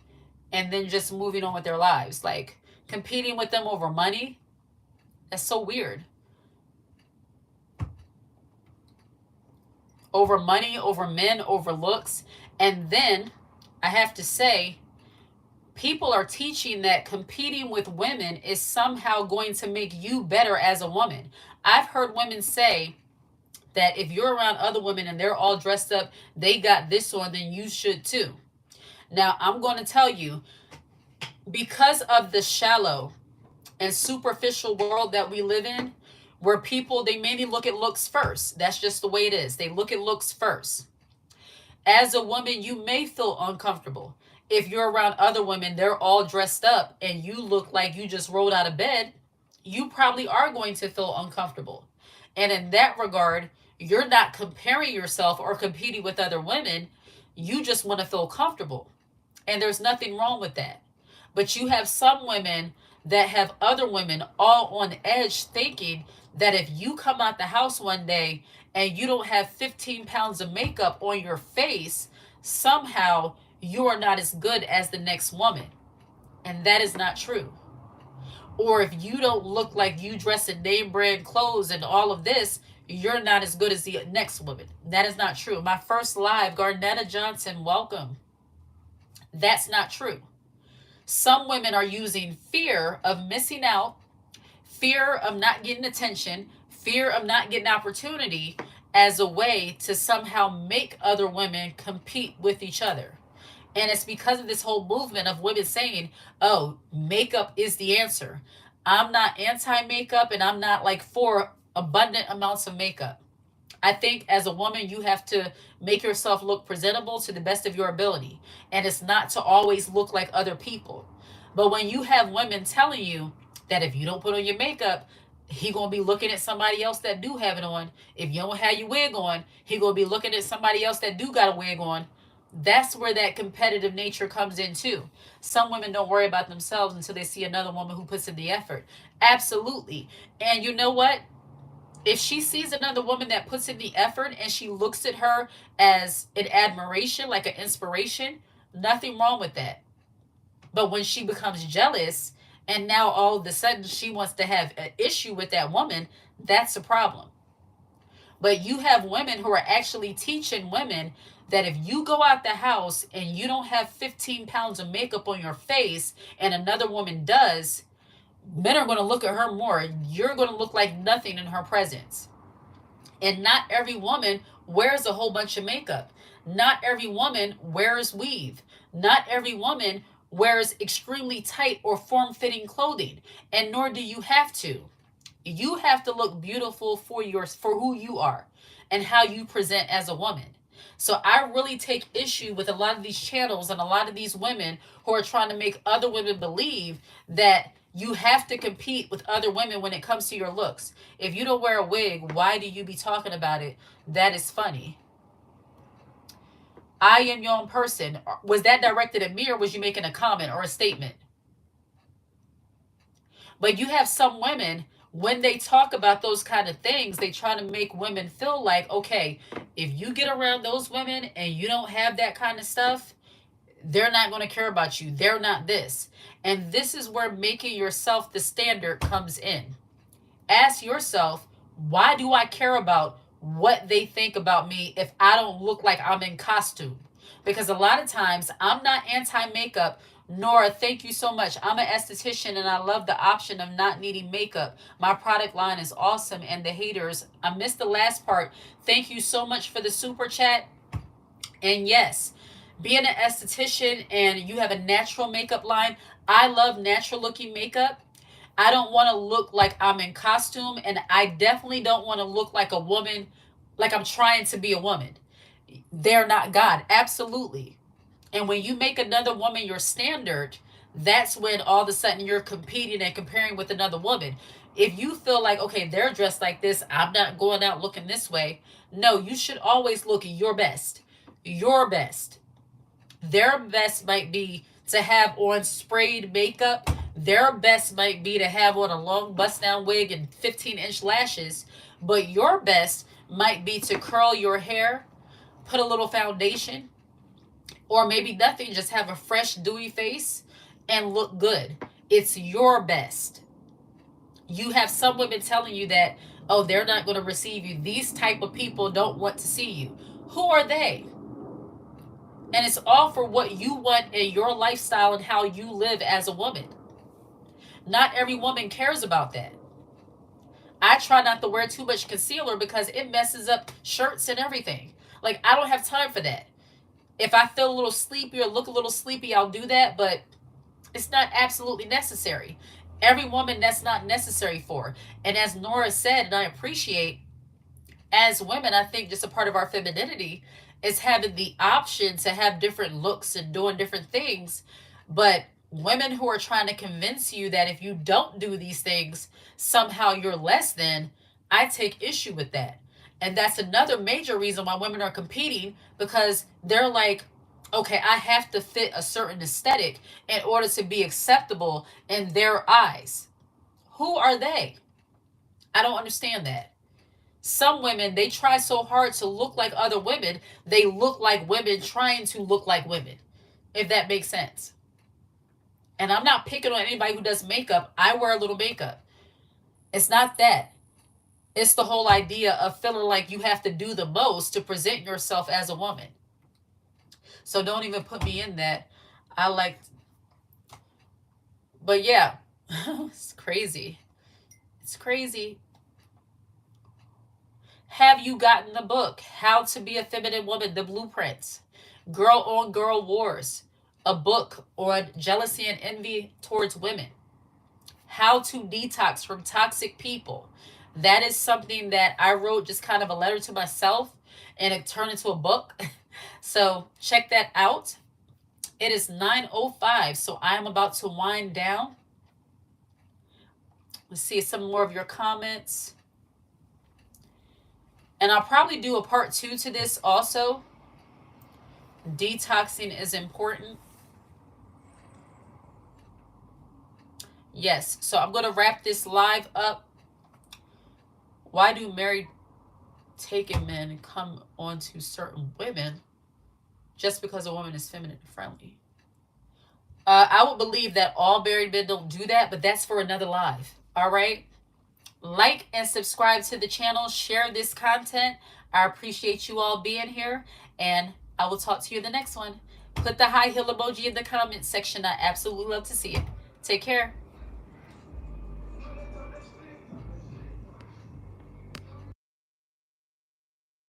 and then just moving on with their lives. Like competing with them over money. That's so weird. Over money, over men, over looks. And then I have to say, people are teaching that competing with women is somehow going to make you better as a woman. I've heard women say that if you're around other women and they're all dressed up, they got this on, then you should too. Now, I'm going to tell you, because of the shallow and superficial world that we live in, where people, they maybe look at looks first. That's just the way it is. They look at looks first. As a woman, you may feel uncomfortable. If you're around other women, they're all dressed up and you look like you just rolled out of bed, you probably are going to feel uncomfortable. And in that regard, you're not comparing yourself or competing with other women. You just want to feel comfortable. And there's nothing wrong with that. But you have some women that have other women all on edge thinking that if you come out the house one day and you don't have 15 pounds of makeup on your face, somehow you are not as good as the next woman. And that is not true. Or if you don't look like you dress in name brand clothes and all of this, you're not as good as the next woman. That is not true. My first live, Garnetta Johnson, welcome. That's not true. Some women are using fear of missing out, fear of not getting attention, fear of not getting opportunity as a way to somehow make other women compete with each other. And it's because of this whole movement of women saying, oh, makeup is the answer. I'm not anti makeup and I'm not like for abundant amounts of makeup. I think as a woman, you have to make yourself look presentable to the best of your ability. And it's not to always look like other people. But when you have women telling you that if you don't put on your makeup, he gonna be looking at somebody else that do have it on. If you don't have your wig on, he gonna be looking at somebody else that do got a wig on. That's where that competitive nature comes in too. Some women don't worry about themselves until they see another woman who puts in the effort. Absolutely. And you know what? If she sees another woman that puts in the effort and she looks at her as an admiration, like an inspiration, nothing wrong with that. But when she becomes jealous and now all of a sudden she wants to have an issue with that woman, that's a problem. But you have women who are actually teaching women that if you go out the house and you don't have 15 pounds of makeup on your face and another woman does, men are going to look at her more. You're going to look like nothing in her presence. And not every woman wears a whole bunch of makeup. Not every woman wears weave. Not every woman wears extremely tight or form-fitting clothing, and nor do you have to. You have to look beautiful for who you are and how you present as a woman. So I really take issue with a lot of these channels and a lot of these women who are trying to make other women believe that you have to compete with other women when it comes to your looks. If you don't wear a wig, why do you be talking about it? That is funny. I am your own person. Was that directed at me or was you making a comment or a statement? But you have some women, when they talk about those kind of things, they try to make women feel like, okay, if you get around those women and you don't have that kind of stuff, they're not going to care about you. They're not this. And this is where making yourself the standard comes in. Ask yourself, why do I care about what they think about me if I don't look like I'm in costume? Because a lot of times I'm not anti-makeup. Nora, thank you so much. I'm an esthetician and I love the option of not needing makeup. My product line is awesome. And the haters, I missed the last part. Thank you so much for the super chat. And yes, being an esthetician and you have a natural makeup line, I love natural looking makeup. I don't want to look like I'm in costume, and I definitely don't want to look like a woman, like I'm trying to be a woman. They're not God. Absolutely. And when you make another woman your standard, that's when all of a sudden you're competing and comparing with another woman. If you feel like, okay, they're dressed like this, I'm not going out looking this way. No, you should always look your best. Your best. Their best might be to have on sprayed makeup. Their best might be to have on a long bust down wig and 15-inch lashes. But your best might be to curl your hair, put a little foundation, or maybe nothing, just have a fresh, dewy face and look good. It's your best. You have some women telling you that, oh, they're not going to receive you. These type of people don't want to see you. Who are they? And it's all for what you want in your lifestyle and how you live as a woman. Not every woman cares about that. I try not to wear too much concealer because it messes up shirts and everything. Like, I don't have time for that. If I feel a little sleepy or look a little sleepy, I'll do that, but it's not absolutely necessary. Every woman, that's not necessary for. And as Nora said, and I appreciate, as women, I think just a part of our femininity is having the option to have different looks and doing different things. But women who are trying to convince you that if you don't do these things, somehow you're less than, I take issue with that. And that's another major reason why women are competing, because they're like, okay, I have to fit a certain aesthetic in order to be acceptable in their eyes. Who are they? I don't understand that. Some women, they try so hard to look like other women, they look like women trying to look like women, if that makes sense. And I'm not picking on anybody who does makeup. I wear a little makeup. It's not that. It's the whole idea of feeling like you have to do the most to present yourself as a woman. So don't even put me in that. I like, but yeah, it's crazy. It's crazy. Have you gotten the book, How to Be a Feminine Woman, The Blueprints? Girl on Girl Wars, a book on jealousy and envy towards women. How to Detox from Toxic People. That is something that I wrote, just kind of a letter to myself, and it turned into a book. So check that out. It is 9:05, so I am about to wind down. Let's see some more of your comments. And I'll probably do a part 2 to this also. Detoxing is important. Yes, so I'm going to wrap this live up. Why do married taken men come onto certain women just because a woman is feminine and friendly? I would believe that all married men don't do that, but that's for another live. All right? Like and subscribe to the channel. Share this content. I appreciate you all being here, and I will talk to you in the next one. Put the high heel emoji in the comment section. I absolutely love to see it. Take care.